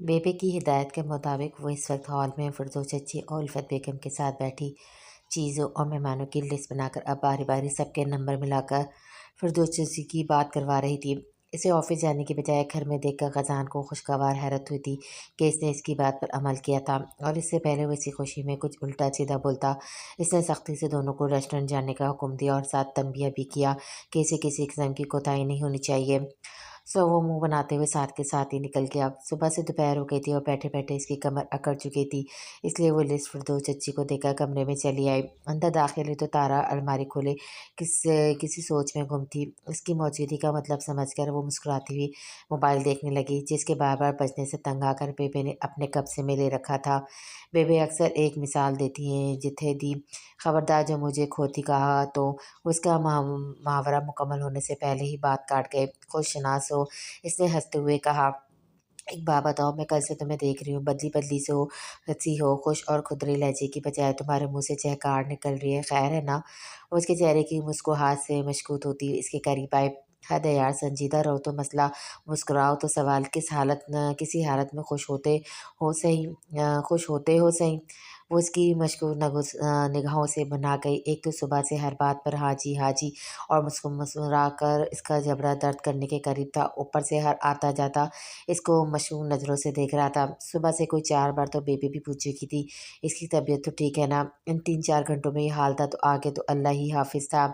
बेबे की हिदायत के मुताबिक वो इस वक्त हॉल में फिरदौस चच्ची और उल्फत बेगम के साथ बैठी चीज़ों और मेहमानों की लिस्ट बनाकर अब बारी बारी सबके नंबर मिलाकर फिरदौस चच्ची की बात करवा रही थी। इसे ऑफिस जाने की बजाय घर में देखकर ग़ज़ान को खुशगवार हैरत हुई थी कि इसने इसकी बात पर अमल किया था और इससे पहले वो इसी खुशी में कुछ उल्टा सीधा बोलता। इसने सख्ती से दोनों को रेस्टोरेंट जाने का हुक्म दिया और साथ तंबिया भी किया कि इसे किसी किस्म की कोताही नहीं होनी चाहिए। सो वो मुंह बनाते हुए साथ के साथ ही निकल गया। सुबह से दोपहर हो गई थी और बैठे बैठे इसकी कमर अकड़ चुकी थी, इसलिए वो लिस्ट फिरदौस चच्ची को देकर कमरे में चली आई। अंदर दाखिल हुई तो तारा अलमारी खोले किसी सोच में गुम थी। इसकी मौजूदगी का मतलब समझकर वो मुस्कुराती हुई मोबाइल देखने लगी, जिसके बार बार बजने से तंग आकर बेबे ने अपने कब्जे में ले रखा था। बेबे अक्सर एक मिसाल देती हैं, जिथे दी खबरदार जो मुझे खोती कहा तो उसका मुहावरा मुकम्मल होने से पहले ही बात काट गए। खुशनास हो, इसने हंसते हुए कहा, एक बात बताओ, मैं कल से तुम्हें देख रही हूँ, बदली बदली सी हो, खुश और खुदरे लहजे की बजाय तुम्हारे मुंह से चहकार निकल रही है, खैर है ना? उसके चेहरे की मुस्कुराहट से मशकूत होती इसके करीब आए। हद है यार, संजीदा रहो तो मसला, मुस्कुराओ तो सवाल। किसी हालत में खुश होते हो सही। वो उसकी मशकूर निगाहों से बना गई। एक तो सुबह से हर बात पर हाँ जी और मुस्कुरा कर इसका जबड़ा दर्द करने के करीब था, ऊपर से हर आता जाता इसको मशहूर नज़रों से देख रहा था। सुबह से कोई 4 बार तो बेबी भी पूछ चुकी थी, इसकी तबीयत तो ठीक है ना? इन 3-4 घंटों में ये हाल था तो आगे तो अल्लाह ही हाफ़िज़ था।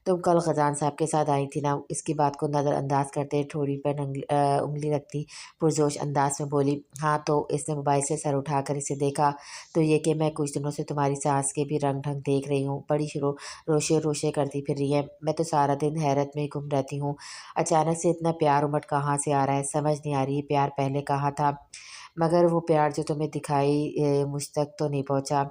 तुम कल ख़ज़ान साहब के साथ आई थी ना? इसकी बात को नज़रअंदाज करते ठोड़ी पर उंगली रखती पुरजोश अंदाज में बोली, हाँ तो? इसने मोबाइल से सर उठाकर इसे देखा तो ये कि मैं कुछ दिनों से तुम्हारी सास के भी रंग ढंग देख रही हूँ, बड़ी रोशे रोशे करती फिर रही है। मैं तो सारा दिन हैरत में ही गुम रहती हूँ। अचानक से इतना प्यार उमड़ कहाँ से आ रहा है, समझ नहीं आ रही। प्यार पहले कहाँ था? मगर वो प्यार जो तुम्हें दिखाई मुझ तक तो नहीं पहुँचा।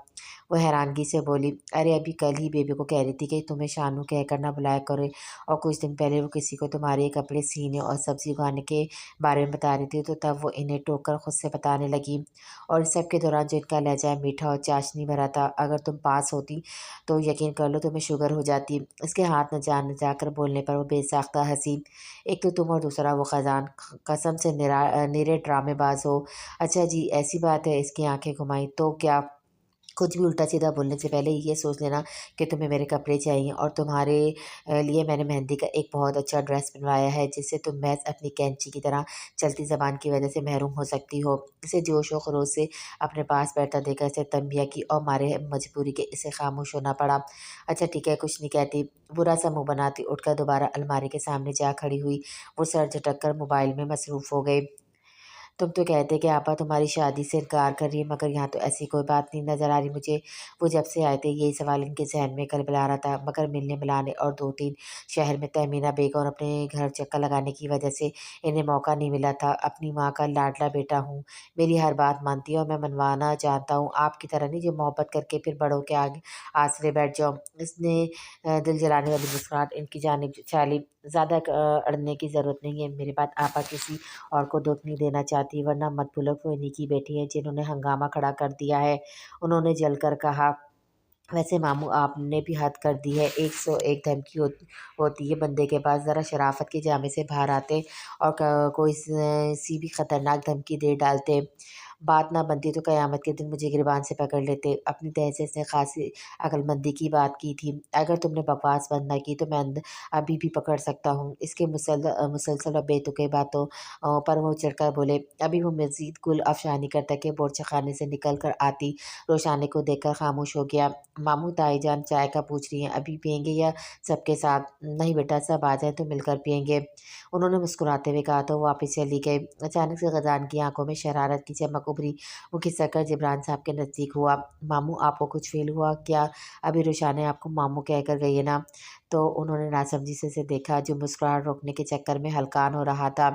वो हैरानगी से बोली, अरे अभी कल ही बेबी को कह रही थी कि तुम्हें शानू कहकर ना बुलाया करे, और कुछ दिन पहले वो किसी को तुम्हारे कपड़े सीने और सब्जी उगाने के बारे में बता रही थी, तो तब वो इन्हें टोक कर खुद से बताने लगी। और इस सब के दौरान जो इनका लहजा मीठा और चाशनी भरा था, अगर तुम पास होती तो यकीन कर लो तुम्हें शुगर हो जाती। इसके हाथ न जाकर बोलने पर वो बेसाख्ता हंसी। एक तो तुम और दूसरा वो खजान, कसम से निरे ड्रामेबाज हो। अच्छा जी, ऐसी बात है? इसकी आंखें घुमाई। तो क्या? कुछ भी उल्टा सीधा बोलने से पहले ये सोच लेना कि तुम्हें मेरे कपड़े चाहिए, और तुम्हारे लिए मैंने मेहंदी का एक बहुत अच्छा ड्रेस बनवाया है, जिससे तुम महज अपनी कैंची की तरह चलती ज़बान की वजह से महरूम हो सकती हो। इसे जोश व खरोश से अपने पास बैठा देखकर इसे तंबिया की और मारे मजबूरी के इसे खामोश होना पड़ा। अच्छा ठीक है, कुछ नहीं कहती, बुरा सा मुँह बनाती उठकर दोबारा अलमारी के सामने जा खड़ी हुई। वो सर झटक कर मोबाइल में मसरूफ़ हो गई। तुम तो कहते कि आपा तुम्हारी शादी से इनकार कर रही है, मगर यहाँ तो ऐसी कोई बात नहीं नज़र आ रही मुझे। वो जब से आए थे यही सवाल इनके ज़हन में गलबला रहा था, मगर मिलने मिलाने और 2-3 शहर में तहमीना बेगम और अपने घर चक्कर लगाने की वजह से इन्हें मौका नहीं मिला था। अपनी माँ का लाडला बेटा हूँ, मेरी हर बात मानती है और मैं मनवाना जानता हूँ, आपकी तरह नहीं जो मोहब्बत करके फिर बड़ों के आगे आसरे बैठ जाओ। इसने दिल जलाने वाली मुस्कुराहट इनकी जानिब उछाली। ज़्यादा अड़ने की ज़रूरत नहीं है, मेरी बात आपा किसी और को दुःख नहीं देना चाहती, वरना मत भूलो कि वो इन्हीं की बेटी है जिन्होंने हंगामा खड़ा कर दिया है। उन्होंने जलकर कहा, वैसे मामू आपने भी हद कर दी है, 101 धमकी होती है बंदे के पास, ज़रा शराफत के जामे से बाहर आते और कोई सी भी खतरनाक धमकी दे डालते। बात ना बनती तो क़यामत के दिन मुझे गिरबान से पकड़ लेते। अपनी तहज़ीब से खासी अक्लमंदी की बात की थी। अगर तुमने बकवास बंद ना की तो मैं अभी भी पकड़ सकता हूँ। इसके मुसलसल और बेतुके बातों पर वो चढ़कर बोले। अभी वो मज़ीद गुल अफ़शानी करता कि बोरचे खाने से निकल कर आती रोशानी को देखकर खामोश हो गया। मामू ताई जान चाय का पूछ रही हैं, अभी पियेंगे या सबके साथ? नहीं बेटा, सब आ जाएं तो मिलकर पियेंगे, उन्होंने मुस्कुराते हुए कहा तो वापस चली गई। अचानक से ग़ज़ान की आंखों में शरारत की चमक उभरी। वो खिसक कर जिब्रान साहब के नज़दीक हुआ। मामू आपको कुछ फ़ील हुआ क्या? अभी रुशाने आपको मामू कह कर गई है ना? तो उन्होंने नासमझी से उसे देखा, जो मुस्कुराहट रोकने के चक्कर में हलकान हो रहा था।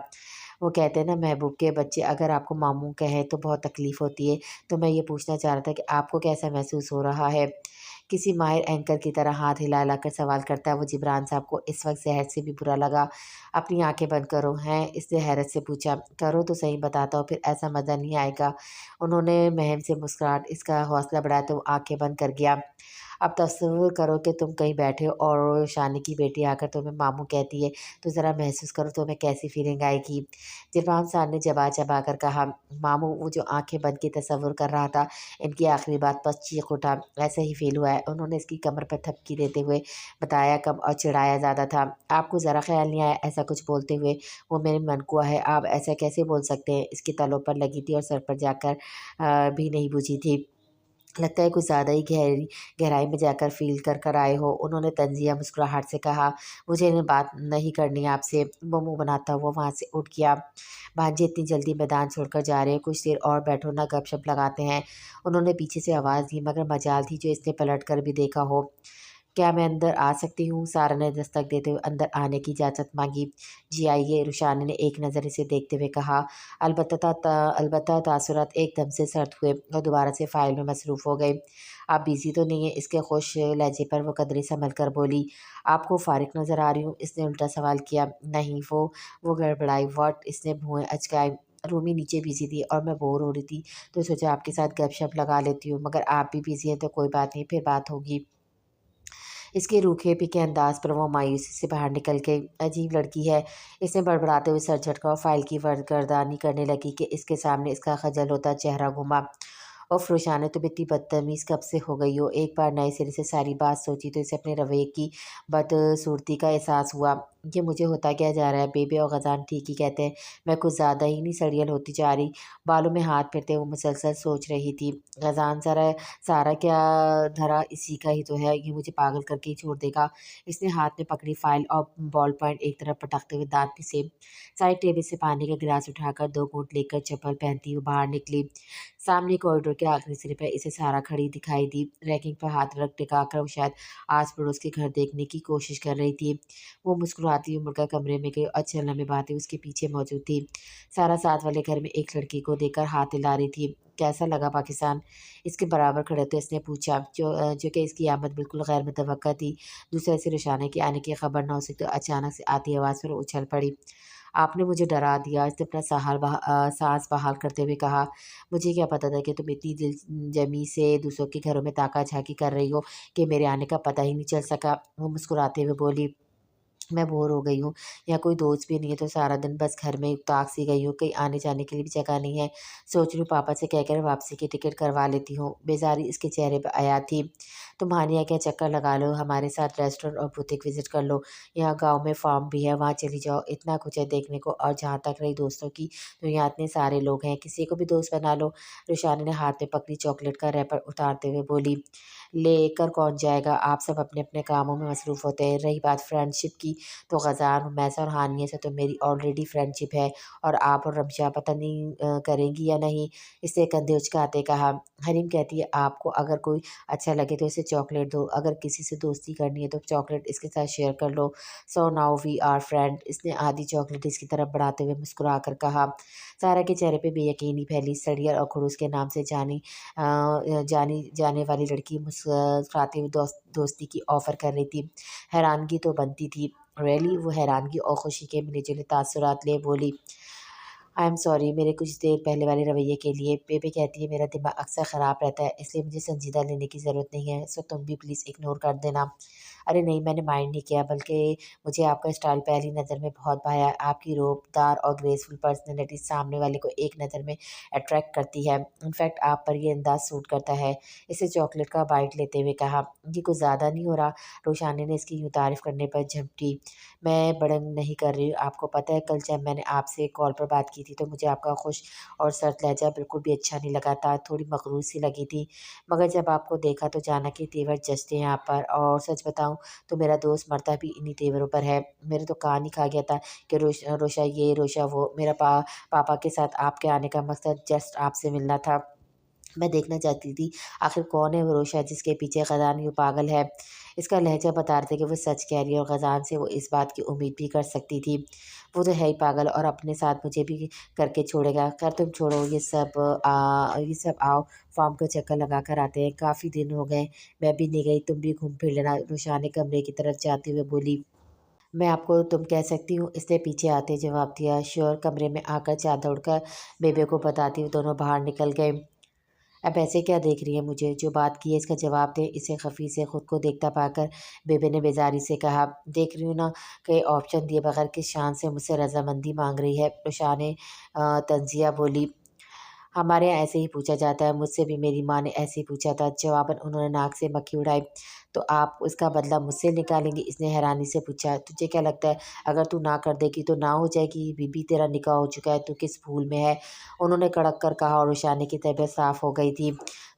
वो कहते हैं ना महबूब के बच्चे, अगर आपको मामू कहें तो बहुत तकलीफ़ होती है। तो मैं ये पूछना चाह रहा था कि आपको कैसा महसूस हो रहा है? किसी माहिर एंकर की तरह हाथ हिला कर सवाल करता है वो जिब्रान साहब को इस वक्त ज़हर से भी बुरा लगा। अपनी आंखें बंद करो। हैं? इसने हैरत से पूछा। करो तो सही, बताता हूँ, फिर ऐसा मज़ा नहीं आएगा। उन्होंने महम से मुस्कुराहट इसका हौसला बढ़ाया तो वो आंखें बंद कर गया। अब तसव्वुर करो कि तुम कहीं बैठे हो और शानी की बेटी आकर तुम्हें मामू कहती है, तो ज़रा महसूस करो तुम्हें कैसी फीलिंग आएगी। ज़िलफ़ाम साहब ने चबा चबा कर कहा, मामू वो जो आँखें बंद के तसव्वुर कर रहा था, इनकी आखिरी बात पर चीख उठा, ऐसा ही फ़ील हुआ है। उन्होंने इसकी कमर पर थपकी देते हुए बताया कम और चिढ़ाया ज़्यादा था। आपको ज़रा ख़्याल नहीं आया ऐसा कुछ बोलते हुए? वो मेरे मनकुआ है, आप ऐसा कैसे बोल सकते हैं? इसकी तलों पर लगी थी और सर पर जाकर भी नहीं बुझी थी। लगता है कुछ ज़्यादा ही गहराई में जाकर फ़ील कर कर आए हो। उन्होंने तंज़िया मुस्कुराहट से कहा, मुझे इन्हें बात नहीं करनी है आपसे। वो मुँह बनाता हुआ वहाँ से उठ गया। भांजी इतनी जल्दी मैदान छोड़कर जा रहे हो, कुछ देर और बैठो ना, गपशप लगाते हैं। उन्होंने पीछे से आवाज़ दी, मगर मजाल थी जो इसने पलट कर भी देखा हो। क्या मैं अंदर आ सकती हूँ? सारा ने दस्तक देते हुए अंदर आने की इजाज़त मांगी। जी आइए, रुशानी ने एक नज़र इसे देखते हुए कहा। अलबत्ता तासुरात एकदम से सर्द हुए और दोबारा से फ़ाइल में मसरूफ़ हो गए। आप बिज़ी तो नहीं हैं? इसके खुश लहजे पर वो कदरे संभल कर बोली। आपको फ़ारिग नज़र आ रही हूँ? इसने उल्टा सवाल किया। नहीं, वो गड़बड़ाई। व्हाट? इसने भुएँ अचकाई। रूमी नीचे बिज़ी थी और मैं बोर हो रही थी, तो सोचा आपके साथ गपशप लगा लेती हूँ, मगर आप भी बिज़ी हैं तो कोई बात नहीं, फिर बात होगी। इसके रूखे पीके अंदाज पर वो मायूसी से बाहर निकल के, अजीब लड़की है। इसने बड़बड़ाते हुए सर झटका और फाइल की गर्दानी करने लगी कि इसके सामने इसका खजल होता चेहरा घुमा। उफ़ रुशाना, तुम इतनी बदतमीज़ कब से हो गई हो? एक बार नए सिरे से सारी बात सोची तो इसे अपने रवैये की बदसूरती का एहसास हुआ। ये मुझे होता क्या जा रहा है? बेबे और ग़ज़ान ठीक ही कहते हैं, मैं कुछ ज़्यादा ही नहीं सड़ियल होती जा रही? बालों में हाथ फेरते वो मुसलसल सोच रही थी। ग़ज़ान सारा क्या धरा इसी का ही तो है, ये मुझे पागल करके ही छोड़ देगा। इसने हाथ में पकड़ी फ़ाइल और बॉल पॉइंट एक तरफ पटकते हुए दाँत पिसे। साइड टेबल से पानी का गिलास उठाकर 2 घूँट लेकर चप्पल पहनती हुई बाहर निकली। सामने कॉरिडोर के आखिरी सिरे पर इसे सारा खड़ी दिखाई दी। रैकिंग पर हाथ रख टिका कर वो शायद आस-पड़ोस के घर देखने की कोशिश कर रही थी। वो मुस्कुराती हुई मुड़कर कमरे में गई और चंद लम्हे बातें उसके पीछे मौजूद थी। सारा साथ वाले घर में एक लड़की को देखकर हाथ हिला रही थी। कैसा लगा पाकिस्तान? इसके बराबर खड़े होते इसने पूछा, जो कि इसकी आमद बिल्कुल गैर मुतवक्का थी। दूसरे से रुशाने के आने की खबर न हो सकी तो अचानक से आती आवाज़ पर उछल पड़ी। आपने मुझे डरा दिया, इसने अपना साँस बहाल करते हुए कहा। मुझे क्या पता था कि तुम इतनी दिलजमी से दूसरों के घरों में ताका-झाकी कर रही हो कि मेरे आने का पता ही नहीं चल सका। वो मुस्कुराते हुए बोली, मैं बोर हो गई हूँ, यहाँ कोई दोस्त भी नहीं है, तो सारा दिन बस घर में उदास सी गई हूँ, कहीं आने-जाने के लिए भी जगह नहीं है। सोच रही हूँ पापा से कहकर वापसी की टिकट करवा लेती हूँ। बेज़ारी इसके चेहरे पर आया थी। तुम हानिया क्या चक्कर लगा लो, हमारे साथ रेस्टोरेंट और बुटीक विज़िट कर लो। यहाँ गाँव में फार्म भी है, वहाँ चली जाओ, इतना कुछ है देखने को। और जहाँ तक रही दोस्तों की, तो यहाँ इतने सारे लोग हैं, किसी को भी दोस्त बना लो। रुशानी ने हाथ में पकड़ी चॉकलेट का रैपर उतारते हुए बोली, लेकर कौन जाएगा, आप सब अपने-अपने कामों में मसरूफ़ होते हैं। रही बात फ्रेंडशिप की, तो ग़ज़ान, हुमैसा और हानिया से तो मेरी ऑलरेडी फ्रेंडशिप है, और आप और रमशा पता नहीं करेंगी या नहीं। इसने कंधे उचकाते कहा। हरीम कहती है आपको अगर कोई अच्छा लगे तो इसे चॉकलेट दो, अगर किसी से दोस्ती करनी है तो चॉकलेट इसके साथ शेयर कर लो। So now we are friend. इसने आधी चॉकलेट इसकी तरफ बढ़ाते हुए मुस्कुरा कर कहा। सारा के चेहरे पे बेयकीनी फैली। सड़ियर और खड़ूस के नाम से जानी जाने वाली लड़की मुस्कुराते हुए दोस्ती की ऑफ़र कर रही थी। हैरानगी तो बनती थी। रियली? वो हैरानगी और खुशी के मिले-जुले तासुरात लिए बोली, आई एम सॉरी मेरे कुछ देर पहले वाले रवैये के लिए। बेबे कहती है मेरा दिमाग अक्सर ख़राब रहता है, इसलिए मुझे संजीदा लेने की ज़रूरत नहीं है, सो तुम भी प्लीज़ इग्नोर कर देना। अरे नहीं, मैंने माइंड नहीं किया, बल्कि मुझे आपका स्टाइल पहली नज़र में बहुत भाया। आपकी रोबदार और ग्रेसफुल पर्सनैलिटी सामने वाले को एक नज़र में अट्रैक्ट करती है। इनफैक्ट आप पर ये अंदाज़ सूट करता है। इसे चॉकलेट का बाइट लेते हुए कहा। ये कुछ ज़्यादा नहीं हो रहा? रोशानी ने इसकी यूँ तारीफ़ करने पर झपटी। मैं बड़न नहीं कर रही हूँ, आपको पता है कल जब मैंने आपसे कॉल पर बात की थी तो मुझे आपका खुश और सर्द लहजा बिल्कुल भी अच्छा नहीं लगा था, थोड़ी मखरूर सी लगी थी। मगर जब आपको देखा तो जाना कि तेवर जचते हैं आप पर, और सच बताऊँ तो मेरा दोस्त मरता भी इन्हीं तेवरों पर है। मेरे तो कान ही खा गया था कि रोशा ये, रोशा वो। मेरा पापा के साथ आपके आने का मकसद जस्ट आपसे मिलना था। मैं देखना चाहती थी आखिर कौन है वो रोशा जिसके पीछे ग़ज़ान यूँ पागल है। इसका लहजा बता रहा था कि वो सच कह रही है, और ग़ज़ान से वो इस बात की उम्मीद भी कर सकती थी। वो तो है ही पागल, और अपने साथ मुझे भी करके छोड़ेगा। खैर तुम छोड़ो ये सब, आओ फार्म का चक्कर लगा कर आते हैं, काफ़ी दिन हो गए, मैं भी नहीं गई, तुम भी घूम फिर लेना। रुशान ने कमरे की तरफ जाते हुए बोली। मैं आपको तुम कह सकती हूँ, इसने पीछे आते जवाब दिया। श्योर। कमरे में आकर चादर ओढ़कर बेबे को बताती हुई दोनों बाहर निकल गए। اب ایسے کیا دیکھ رہی ہے مجھے؟ جو بات کی ہے اس کا جواب دے، اسے خفی سے خود کو دیکھتا پا کر بے نے بیزاری سے کہا۔ دیکھ رہی ہوں نا کہ آپشن دیے بغیر کس شان سے مجھ سے رضامندی مانگ رہی ہے۔ رخسانے طنزیہ بولی۔ ہمارے یہاں ایسے ہی پوچھا جاتا ہے، مجھ سے بھی میری ماں نے ایسے ہی پوچھا تھا۔ جواباً انہوں نے ناک سے مکھی اڑائی۔ تو آپ اس کا بدلہ مجھ سے نکالیں گی؟ اس نے حیرانی سے پوچھا۔ تجھے کیا لگتا ہے اگر تو نہ کر دے گی تو نہ ہو جائے گی؟ بی بی تیرا نکاح ہو چکا ہے، تو کس بھول میں ہے؟ انہوں نے کڑک کر کہا اور رخسانے کی طبیعت صاف ہو گئی تھی۔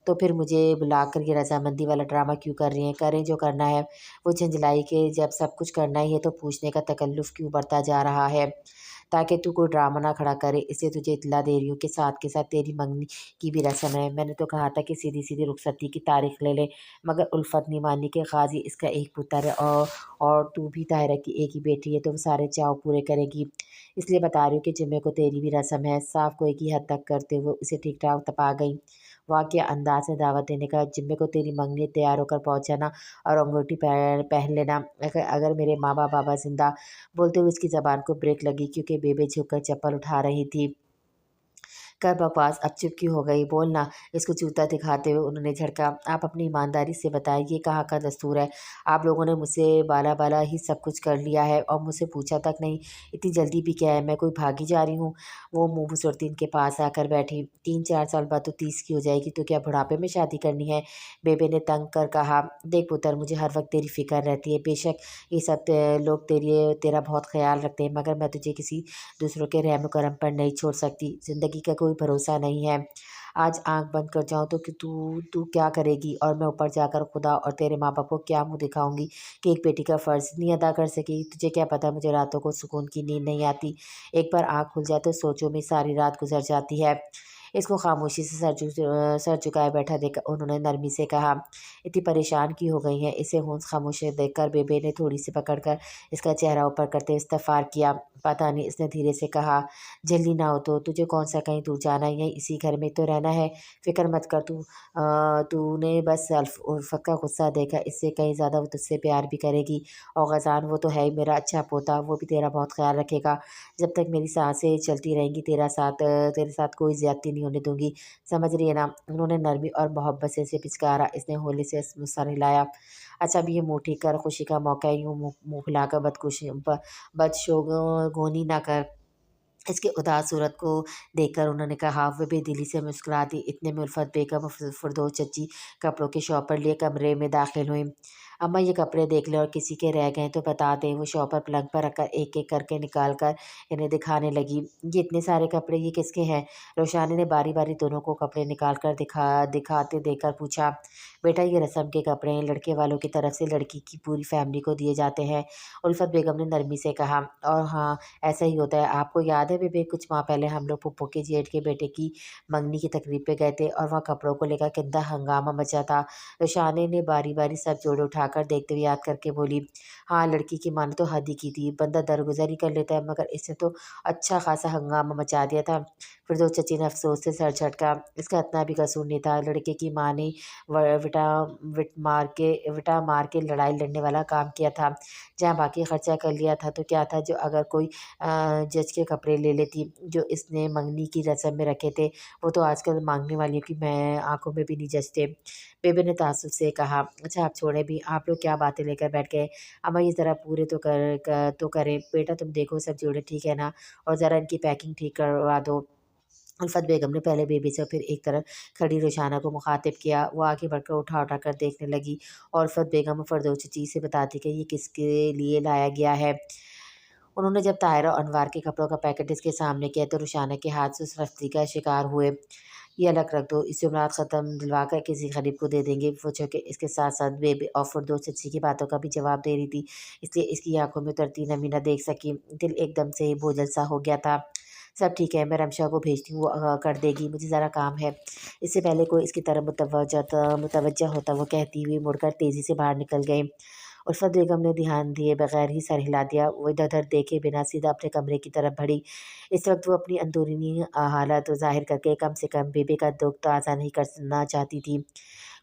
تو پھر مجھے بلا کر یہ رضامندی والا ڈرامہ کیوں کر رہی ہیں؟ کریں جو کرنا ہے۔ وہ جھنجھلائی کہ جب سب کچھ کرنا ہی ہے تو پوچھنے کا تکلف کیوں بڑھتا جا رہا ہے؟ تاکہ تو کوئی ڈرامہ نہ کھڑا کرے، اس لیے تجھے اطلاع دے رہی ہوں کہ ساتھ کے ساتھ تیری منگنی کی بھی رسم ہے۔ میں نے تو کہا تھا کہ سیدھی سیدھی رخصتی کی تاریخ لے لے، مگر الفت نہیں مانی کہ غازی اس کا ایک پتر ہے اور تو بھی طاہرہ کی ایک ہی بیٹی ہے تو وہ سارے چاؤ پورے کرے گی۔ اس لیے بتا رہی ہوں کہ جمعے کو تیری بھی رسم ہے۔ صاف کوئی کی حد تک کرتے ہوئے اسے ٹھیک ٹھاک تپا گئی۔ واقعہ انداز میں دعوت دینے کا۔ جمعے کو تیری منگنی تیار ہو کر پہنچ جانا اور انگوٹھی پہن لینا اگر میرے ماں بابا زندہ۔ بولتے ہوئے اس کی زبان کو بریک لگی کیونکہ بے جھک کر چپل اٹھا رہی تھی۔ کر بکواس، اب چپ کیوں ہو گئی؟ بولنا۔ اس کو جوتا دکھاتے ہوئے انہوں نے جھڑکا۔ آپ اپنی ایمانداری سے بتائیں، یہ کہاں کا دستور ہے؟ آپ لوگوں نے مجھ سے بالا ہی سب کچھ کر لیا ہے اور مجھ سے پوچھا تک نہیں۔ اتنی جلدی بھی کیا ہے؟ میں کوئی بھاگی جا رہی ہوں؟ وہ منہ صورتی ان کے پاس آ کر بیٹھی۔ 3-4 سال بعد تو 30 کی ہو جائے گی، تو کیا بڑھاپے میں شادی کرنی ہے؟ بے نے تنگ کر کہا۔ دیکھ پتر، مجھے ہر وقت تیری فکر رہتی ہے۔ بے شک یہ سب لوگ تیرا بہت خیال رکھتے ہیں، مگر میں تجھے کسی دوسروں کے رحم و کرم پر نہیں چھوڑ سکتی۔ زندگی کا کوئی بھروسہ نہیں ہے۔ آج آنکھ بند کر جاؤں تو تو کیا کرے گی؟ اور میں اوپر جا کر خدا اور تیرے ماں باپ کو کیا منہ دکھاؤں گی کہ ایک بیٹی کا فرض نہیں ادا کر سکی؟ تجھے کیا پتہ مجھے راتوں کو سکون کی نیند نہیں آتی؟ ایک بار آنکھ کھل جائے تو سوچوں میں ساری رات گزر جاتی ہے۔ اس کو خاموشی سے سر جھکائے بیٹھا دیکھ کر انہوں نے نرمی سے کہا۔ اتنی پریشان کی ہو گئی ہیں؟ اسے ہونس خاموش دیکھ کر بے نے تھوڑی سی پکڑ کر اس کا چہرہ اوپر کرتے استغفار کیا۔ پتہ نہیں، اس نے دھیرے سے کہا۔ جلدی نہ ہو تو تجھے کون سا کہیں دور جانا ہے؟ یہیں اسی گھر میں تو رہنا ہے۔ فکر مت کر، تو نے بس الفت کا غصہ دیکھا، اس سے کہیں زیادہ وہ تجھ سے پیار بھی کرے گی۔ اور غزان، وہ تو ہے ہی میرا اچھا پوتا، وہ بھی تیرا بہت خیال رکھے گا۔ جب تک میری سانسیں چلتی رہیں گی تیرے ساتھ کوئی زیادتی نہیں ہونے دوں گی، سمجھ رہی ہے نا؟ انہوں نے نرمی اور محبت سے اسے پچکارا۔ اس نے ہولے سے سر ہلایا۔ اچھا اب یہ منہ ٹھیک کر، خوشی کا موقع ہے، یوں منہ پھیلا کر بدشگونی نہ کر۔ اس کی اداس صورت کو دیکھ کر انہوں نے کہا۔ وہ بے دلی سے مسکرا دی۔ اتنے میں الفت بیگم اور فردوس چچی کپڑوں کے شاپر لیے کمرے میں داخل ہوئیں۔ اماں یہ کپڑے دیکھ لیں اور کسی کے رہ گئے تو بتا دیں۔ وہ شاپر پلنگ پر رکھ کر ایک ایک کر کے نکال کر انہیں دکھانے لگی۔ یہ اتنے سارے کپڑے، یہ کس کے ہیں؟ رخسانے نے باری باری دونوں کو کپڑے نکال کر دکھاتے دیکھ کر پوچھا۔ بیٹا یہ رسم کے کپڑے ہیں، لڑکے والوں کی طرف سے لڑکی کی پوری فیملی کو دیے جاتے ہیں، الفت بیگم نے نرمی سے کہا۔ اور ہاں ایسا ہی ہوتا ہے۔ آپ کو یاد ہے بے کچھ ماہ پہلے ہم لوگ پھپھو کے جیٹھ کے بیٹے کی منگنی کی تقریب پہ گئے تھے اور وہاں کپڑوں کو لے کر کتنا ہنگامہ مچا تھا؟ رخسانے نے باری باری سب جوڑے اٹھا کر دیکھتے ہوئے یاد کر کے بولی۔ ہاں لڑکی کی ماں نے تو حد ہی کی تھی، بندہ درگزر ہی کر لیتا ہے، مگر اس نے تو اچھا خاصا ہنگامہ مچا دیا تھا۔ فردوس چچی نے افسوس سے سر جھٹکا۔ اس کا اتنا بھی قصور نہیں تھا، لڑکے کی ماں نے وٹا مار کے لڑائی لڑنے والا کام کیا تھا۔ جہاں باقی خرچہ کر لیا تھا تو کیا تھا جو اگر کوئی جج کے کپڑے لے لیتی جو اس نے منگنی کی رسم میں رکھے تھے، وہ تو آج کل مانگنے والیوں کی آنکھوں میں بھی نہیں جچتے۔ بے نے تعصب سے کہا۔ اچھا آپ چھوڑیں بھی، آپ لوگ کیا باتیں لے کر بیٹھ گئے؟ اماں یہ ذرا پورے تو کریں۔ بیٹا تم دیکھو سب جوڑے ٹھیک ہے نا؟ اور ذرا ان کی پیکنگ ٹھیک کروا دو۔ الفت بیگم نے پہلے بے سے پھر ایک طرف کھڑی رخسانہ کو مخاطب کیا۔ وہ آگے بڑھ کر اٹھا کر دیکھنے لگی اور الفت بیگم اور فردوس چچی سے بتاتی کہ یہ کس کے لیے لایا گیا ہے۔ انہوں نے جب طاہرہ اور انوار کے کپڑوں کا پیکٹ اس کے سامنے کیا تو رخسانہ کے ہاتھ سے اس رفتی کا شکار ہوئے۔ یہ الگ رکھ دو، اس جمعرات ختم دلوا کر کسی غریب کو دے دیں گے۔ وہ چونکہ اس کے ساتھ ساتھ بے اور فردوس چچی کی باتوں کا بھی جواب دے رہی تھی، اس لیے اس کی آنکھوں میں اترتی نمی نہ دیکھ سکی۔ دل ایک دم سے بوجھل سا ہو گیا تھا۔ سب ٹھیک ہے، میں رمشا کو بھیجتی ہوں، وہ کر دے گی، مجھے ذرا کام ہے۔ اس سے پہلے کوئی اس کی طرف متوجہ ہوتا وہ کہتی ہوئی مڑ کر تیزی سے باہر نکل گئی۔ الفت بیگم نے دھیان دیے بغیر ہی سر ہلا دیا۔ وہ ادھر ادھر دیکھے بنا سیدھا اپنے کمرے کی طرف بڑھی۔ اس وقت وہ اپنی اندرونی حالت ظاہر کر کے کم سے کم بے کا دکھ تازہ نہیں کرنا چاہتی تھی۔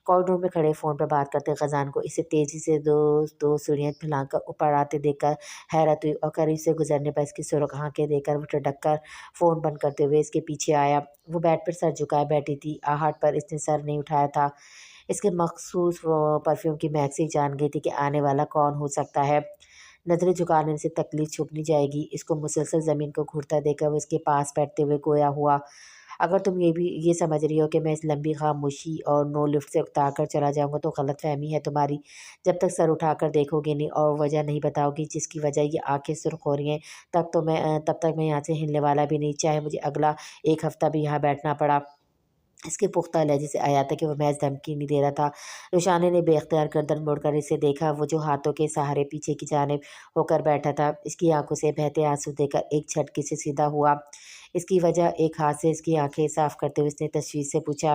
कॉरिडोर में खड़े फ़ोन पर बात करते ख़ज़ान को इसे तेज़ी से दो दो सीढ़ियाँ फैलाकर ऊपर आते देखकर हैरत हुई और करीब से गुजरने पर इसकी सुर्ख आँखें देखकर वो ठिठक कर फ़ोन बंद करते हुए इसके पीछे आया। वो बेड पर सर झुकाए बैठी थी, आहट पर इसने सर नहीं उठाया था। इसके मखसूस परफ्यूम की महक से जान गई थी कि आने वाला कौन हो सकता है। नज़रें झुकाने से तकलीफ छुप नहीं जाएगी। इसको मुसलसल ज़मीन को घूरता देखकर वो इसके पास बैठते हुए गोया हुआ, अगर तुम ये समझ रही हो कि मैं इस लंबी खामोशी और नो लिफ्ट से उतार कर चला जाऊँगा तो गलतफ़हमी है तुम्हारी। जब तक सर उठाकर देखोगे नहीं और वजह नहीं बताओगी जिसकी वजह ये आँखें सुर्ख हो रही हैं, तब तक मैं यहाँ से हिलने वाला भी नहीं, चाहे मुझे अगला 1 हफ़्ता भी यहाँ बैठना पड़ा। इसके पुख्ता लहजे से आया था कि वो महज़ धमकी नहीं दे रहा था। रुशाने ने बेख्तियार गर्दन मोड़कर इसे देखा। वो जो हाथों के सहारे पीछे की जानिब होकर बैठा था, इसकी आँखों से बहते आँसू देखकर एक झटके से सीधा हुआ। इसकी वजह एक हाथ से इसकी आँखें साफ़ करते हुए उसने तशवीश से पूछा।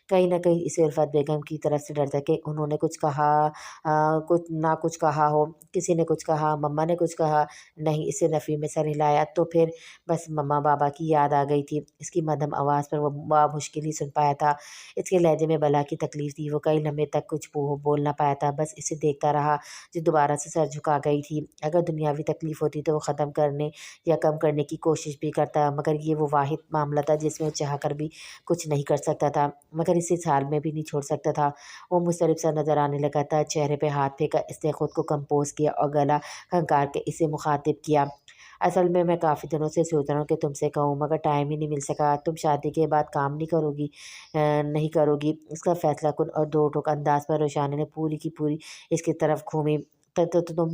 कहीं न कहीं इसे उल्फत बेगम की तरफ से डर था कि उन्होंने कुछ कहा, कुछ कहा हो, किसी ने कुछ कहा, मम्मा ने कुछ कहा। नहीं, इसे नफ़ी में सर हिलाया तो फिर बस मम्मा पापा की याद आ गई थी। इसकी मध्यम आवाज़ पर वो मुश्किल ही सुन पाया था। इसके लहजे में बला की तकलीफ़ थी। वो कई लम्हे तक कुछ बोल ना पाया था, बस इसे देखता रहा जो दोबारा से सर झुका गई थी। अगर दुनियावी तकलीफ़ होती तो वो ख़त्म करने या कम करने की कोशिश भी करता, मगर ये वो वाहिद मामला था जिसमें वो चाह कर भी कुछ नहीं कर सकता था, मगर इसे इस हाल में भी नहीं छोड़ सकता था। वो मुस्तरब सा नज़र आने लगा था। चेहरे पे हाथ फेंका इसने खुद को कंपोज़ किया और गला खंगार के इसे मुखातिब किया। असल में मैं काफ़ी दिनों से सोच रहा हूँ कि तुमसे कहूँ, मगर टाइम ही नहीं मिल सका। तुम शादी के बाद काम नहीं करोगी। इसका फैसला कुन और दो टोक अंदाज पर रोशानी ने पूरी की पूरी इसकी तरफ घूमी। तो तुम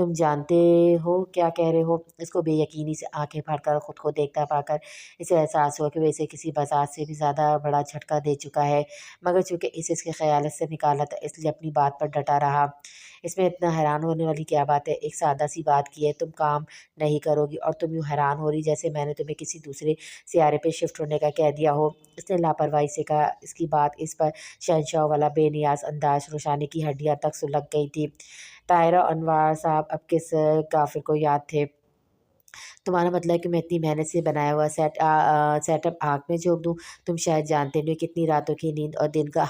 जानते हो क्या कह रहे हो? इसको बेयकीनी से आंखें भरकर खुद को देखता पाकर इसे एहसास हुआ कि वह इसे किसी बज़ात से भी ज़्यादा बड़ा झटका दे चुका है, मगर चूँकि इसे इसके ख़याल से निकाला था इसलिए अपनी बात पर डटा रहा। इसमें इतना हैरान होने वाली क्या बात है? एक सादा सी बात की है, तुम काम नहीं करोगी और तुम यूँ हैरान हो रही जैसे मैंने तुम्हें किसी दूसरे सियारे पे शिफ्ट होने का कह दिया हो। इसने लापरवाही से कहा। इसकी बात इस पर शहंशाह वाला बेनियाज़ अंदाज़ रोशानी की हड्डियाँ तक सुलग गई थी। ताहिरा अनवर साहब अब किस काफ़िर को याद थे? तुम्हारा मतलब है कि मैं इतनी मेहनत से बनाया हुआ सेटअप आग में झोंक दूँ? तुम शायद जानते नहीं हो कितनी रातों की नींद और दिन का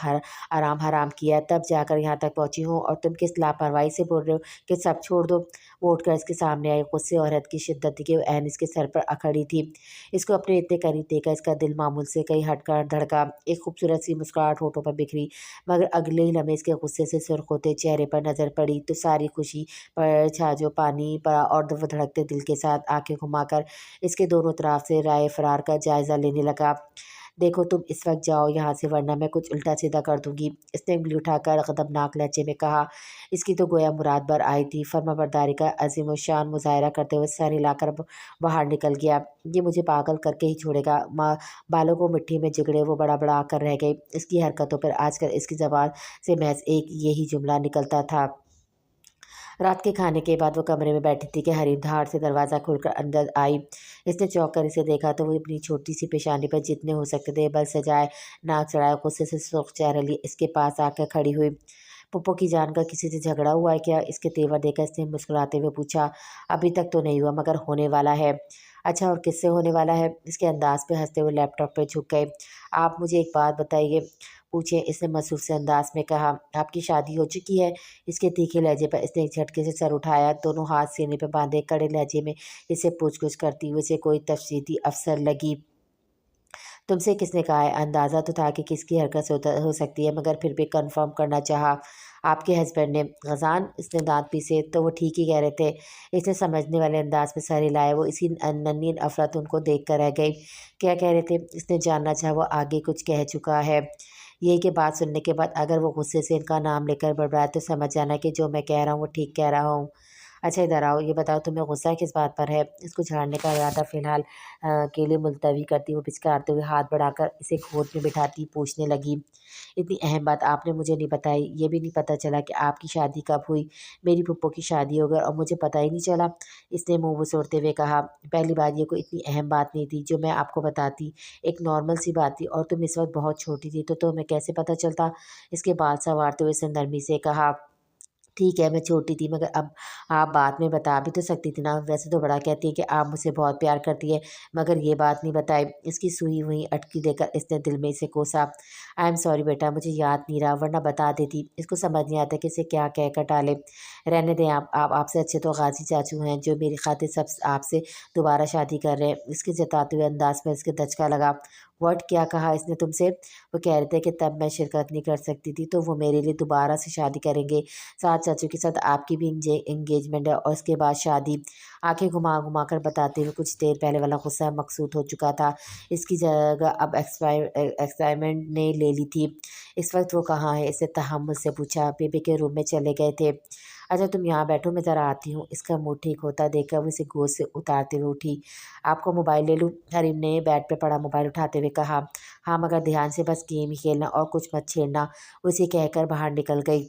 आराम हराम किया है, तब जाकर यहाँ तक पहुँची हूँ और तुम किस लापरवाही से बोल रहे हो कि सब छोड़ दो? वो उठकर इसके सामने आई। गुस्से और हद की शिद्दत थी कि वो ऐन इसके सर पर अखड़ी थी। इसको अपने इतने करीब देखकर इसका दिल मामूल से कहीं हटकर धड़का। एक खूबसूरत सी मुस्कुराहट होठों पर बिखरी, मगर अगले ही लम्हे इसके गुस्से से सुर्ख होते चेहरे पर नज़र पड़ी तो सारी खुशी पर छाजो पानी पड़ा और वो धड़कते दिल के साथ आंखें घुमाकर इसके दोनों तरफ से राय फरार का जायज़ा लेने लगा। देखो तुम इस वक्त जाओ यहाँ से वरना मैं कुछ उल्टा सीधा कर दूंगी, इसने उंगली उठाकर खतरनाक लहजे में कहा। इसकी तो गोया मुराद भर आई थी। फर्माबरदारी का अजीम शान मुजाहरा करते हुए सर हिलाकर बाहर निकल गया। ये मुझे पागल करके ही छोड़ेगा। माँ बालों को मिट्टी में जिगड़े वो बड़ा बड़ा आकर रह गई। इसकी हरकतों पर आजकल इसकी ज़बान से महज एक यही जुमला निकलता था। रात के खाने के बाद वो कमरे में बैठी थी कि हरीम धार से दरवाज़ा खोलकर अंदर आई। इसने चौंक कर इसे देखा तो वो अपनी छोटी सी पेशानी पर जितने हो सकते थे बल सजाए नाक चढ़ाए गुस्से से सुर्ख चेहरा लिए इसके पास आकर खड़ी हुई। पुप्पो की जान का किसी से झगड़ा हुआ है क्या? इसके तेवर देखकर इसने मुस्कुराते हुए पूछा। अभी तक तो नहीं हुआ मगर होने वाला है। अच्छा, और किससे होने वाला है? इसके अंदाज पे हंसते हुए लैपटॉप पे झुक गए। आप मुझे एक बात बताइए, पूछे इसने मसरूफ़ से अंदाज में कहा। आपकी शादी हो चुकी है? इसके तीखे लहजे पर इसने एक झटके से सर उठाया, दोनों हाथ सीने पे बांधे कड़े लहजे में इसे पूछ-गुछ करती हुई से कोई तफसीती अफसर लगी। तुमसे किसने कहा है? अंदाज़ा तो था कि किसकी हरकत से हो सकती है, मगर फिर भी कंफर्म करना चाहा। आपके हस्बैंड ने। गज़ान, इसने दाँत पीसे। तो वो ठीक ही कह रहे थे। इसने समझने वाले अंदाज में सर हिलाया। वो इसी नन्ही अफलातून को देख कर रह गई। क्या कह रहे थे? इसने जानना चाहा। वो आगे कुछ कह चुका है। यही कि बात सुनने के बाद अगर वो गुस्से से इनका नाम लेकर बड़बड़ाए तो समझ जाना कि जो मैं कह रहा हूँ वो ठीक कह रहा हूँ। अच्छा इधर आओ, ये बताओ तुम्हें गुस्सा किस बात पर है? इसको झाड़ने का इरादा फ़िलहाल के लिए मुलतवी करती, वो पिचकारते हुए हाथ बढ़ाकर इसे गोद में बिठाती पूछने लगी। इतनी अहम बात आपने मुझे नहीं बताई। ये भी नहीं पता चला कि आपकी शादी कब हुई? मेरी फूफो की शादी हो गई और मुझे पता ही नहीं चला, इसने मुँह वसोड़ते हुए कहा। पहली बात, ये कोई इतनी अहम बात नहीं थी जो मैं आपको बताती। एक नॉर्मल सी बात थी और तुम इस वक्त बहुत छोटी थी तो तुम्हें कैसे पता चलता? इसके बाल संवारते हुए इसने नरमी से कहा। ٹھیک ہے، میں چھوٹی تھی مگر اب آپ بعد میں بتا بھی تو سکتی تھی نا۔ ویسے تو بڑا کہتی ہے کہ آپ مجھ سے بہت پیار کرتی ہے، مگر یہ بات نہیں بتائی۔ اس کی سوئی ہوئی اٹکی دے کر اس نے دل میں اسے کوسا۔ آئی ایم سوری بیٹا، مجھے یاد نہیں رہا ورنہ بتا دیتی۔ اس کو سمجھ نہیں آتا کہ اسے کیا کہہ کر ٹالے۔ رہنے دیں آپ سے اچھے تو غازی چاچو ہیں جو میری خاطر سب آپ سے دوبارہ شادی کر رہے ہیں۔ اس کے جتاتے ہوئے انداز میں اس کے دھچکا لگا۔ واٹ، کیا کہا اس نے تم سے؟ وہ کہہ رہے تھے کہ تب میں شرکت نہیں کر سکتی تھی تو وہ میرے لیے دوبارہ سے شادی کریں گے۔ ساتھ چاچو کے ساتھ آپ کی بھی انگیجمنٹ ہے اور اس کے بعد شادی۔ آنکھیں گھما گھما کر بتاتے ہوئے کچھ دیر پہلے والا غصہ مکسوت ہو چکا تھا۔ اس کی جگہ اب ایکسائٹمنٹ نے لے لی تھی۔ اس وقت وہ کہاں ہے؟ اس نے تحمل سے پوچھا۔ بیبی کے روم میں چلے گئے تھے۔ اچھا تم یہاں بیٹھو، میں ذرا آتی ہوں۔ اس کا منہ ٹھیک ہوتا دیکھ کر وہ اسے گود سے اتارتے ہوئے اٹھی۔ آپ کو موبائل لے لوں؟ حریم نے بیڈ پہ پڑا موبائل اٹھاتے ہوئے کہا۔ ہاں مگر دھیان سے، بس گیم ہی کھیلنا اور کچھ مت چھیڑنا، اسے کہہ کر باہر نکل گئی۔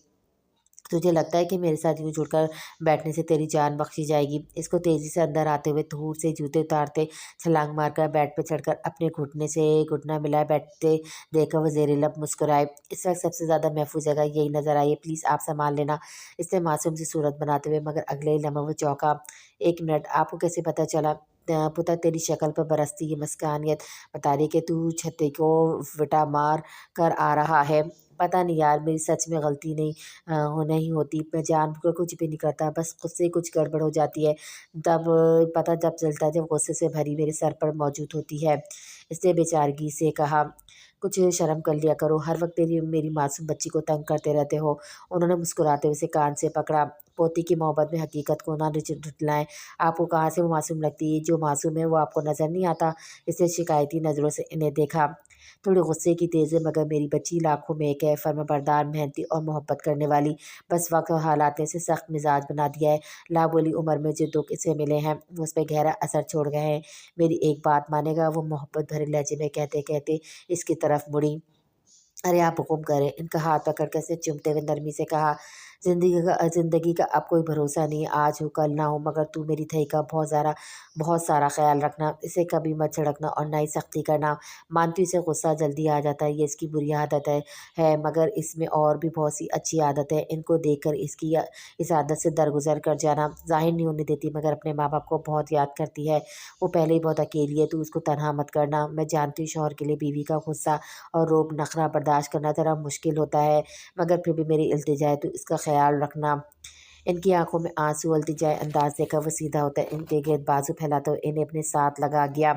تجھے لگتا ہے کہ میرے ساتھ یوں جڑ کر بیٹھنے سے تیری جان بخشی جائے گی؟ اس کو تیزی سے اندر آتے ہوئے دھور سے جوتے اتارتے چھلانگ مار کر بیڈ پہ چڑھ کر اپنے گھٹنے سے گھٹنا ملائے بیٹھتے دیکھ کر وہ زیر لب مسکرائے۔ اس وقت سب سے زیادہ محفوظ جگہ یہی نظر آئی ہے، پلیز آپ سنبھال لینا، اس نے معصوم سی صورت بناتے ہوئے، مگر اگلے ہی لمحے وہ چونکا۔ ایک منٹ، آپ کو کیسے پتہ چلا؟ پتر تیری شکل پر برستی یہ مسکانیت بتا رہی کہ تو چھتے کو وٹا مار کر آ رہا ہے۔ پتہ نہیں یار، میری سچ میں غلطی نہیں ہوتی، میں جان بوجھ کر کچھ بھی نہیں کرتا، بس خود سے کچھ گڑبڑ ہو جاتی ہے، تب پتہ جب چلتا ہے جب غصے سے بھری میرے سر پر موجود ہوتی ہے، اس نے بیچارگی سے کہا۔ کچھ شرم کر لیا کرو، ہر وقت میری معصوم بچی کو تنگ کرتے رہتے ہو۔ انہوں نے مسکراتے ہوئے اسے کان سے پکڑا۔ پوتی کی محبت میں حقیقت کو نہ جھٹلائیں۔ آپ کو کہاں سے وہ معصوم لگتی ہے؟ جو معصوم ہے وہ آپ کو نظر نہیں آتا؟ اس نے شکایتی نظروں سے انہیں دیکھا۔ تھوڑی غصے کی تیز ہے مگر میری بچی لاکھوں میں ایک ہے، فرمانبردار، محنتی اور محبت کرنے والی، بس وقت اور حالات نے اسے سخت مزاج بنا دیا ہے۔ لابولی عمر میں جو دکھ اسے ملے ہیں وہ اس پہ گہرا اثر چھوڑ گئے ہیں۔ میری ایک بات مانے گا؟ وہ محبت بھرے لہجے میں کہتے کہتے اس کی طرف مڑی۔ ارے آپ حکم کریں، ان کا ہاتھ پکڑ کر اسے چمتے ہوئے نرمی سے کہا۔ زندگی کا اب کوئی بھروسہ نہیں، آج ہو کل نہ ہو، مگر تو میری تھئی کا بہت سارا خیال رکھنا، اسے کبھی مت جھڑکنا اور نہ ہی سختی کرنا۔ مانتی ہوں اسے غصہ جلدی آ جاتا ہے، یہ اس کی بری عادت ہے، مگر اس میں اور بھی بہت سی اچھی عادت ہے، ان کو دیکھ کر اس عادت سے درگزر کر جانا۔ ظاہر نہیں ہونے دیتی مگر اپنے ماں باپ کو بہت یاد کرتی ہے، وہ پہلے ہی بہت اکیلی ہے، تو اس کو تنہا مت کرنا۔ میں جانتی ہوں شوہر کے لیے بیوی کا غصہ اور روب نخرہ برداشت کرنا ذرا مشکل ہوتا ہے، مگر پھر بھی میری التجا ہے تو اس کا خیال رکھنا۔ ان کی آنکھوں میں آنسو، التجائے انداز دیکھ کر وہ سیدھا ہوتا ہے، ان کے گرد بازو پھیلاتا ہوا انہیں اپنے ساتھ لگا گیا۔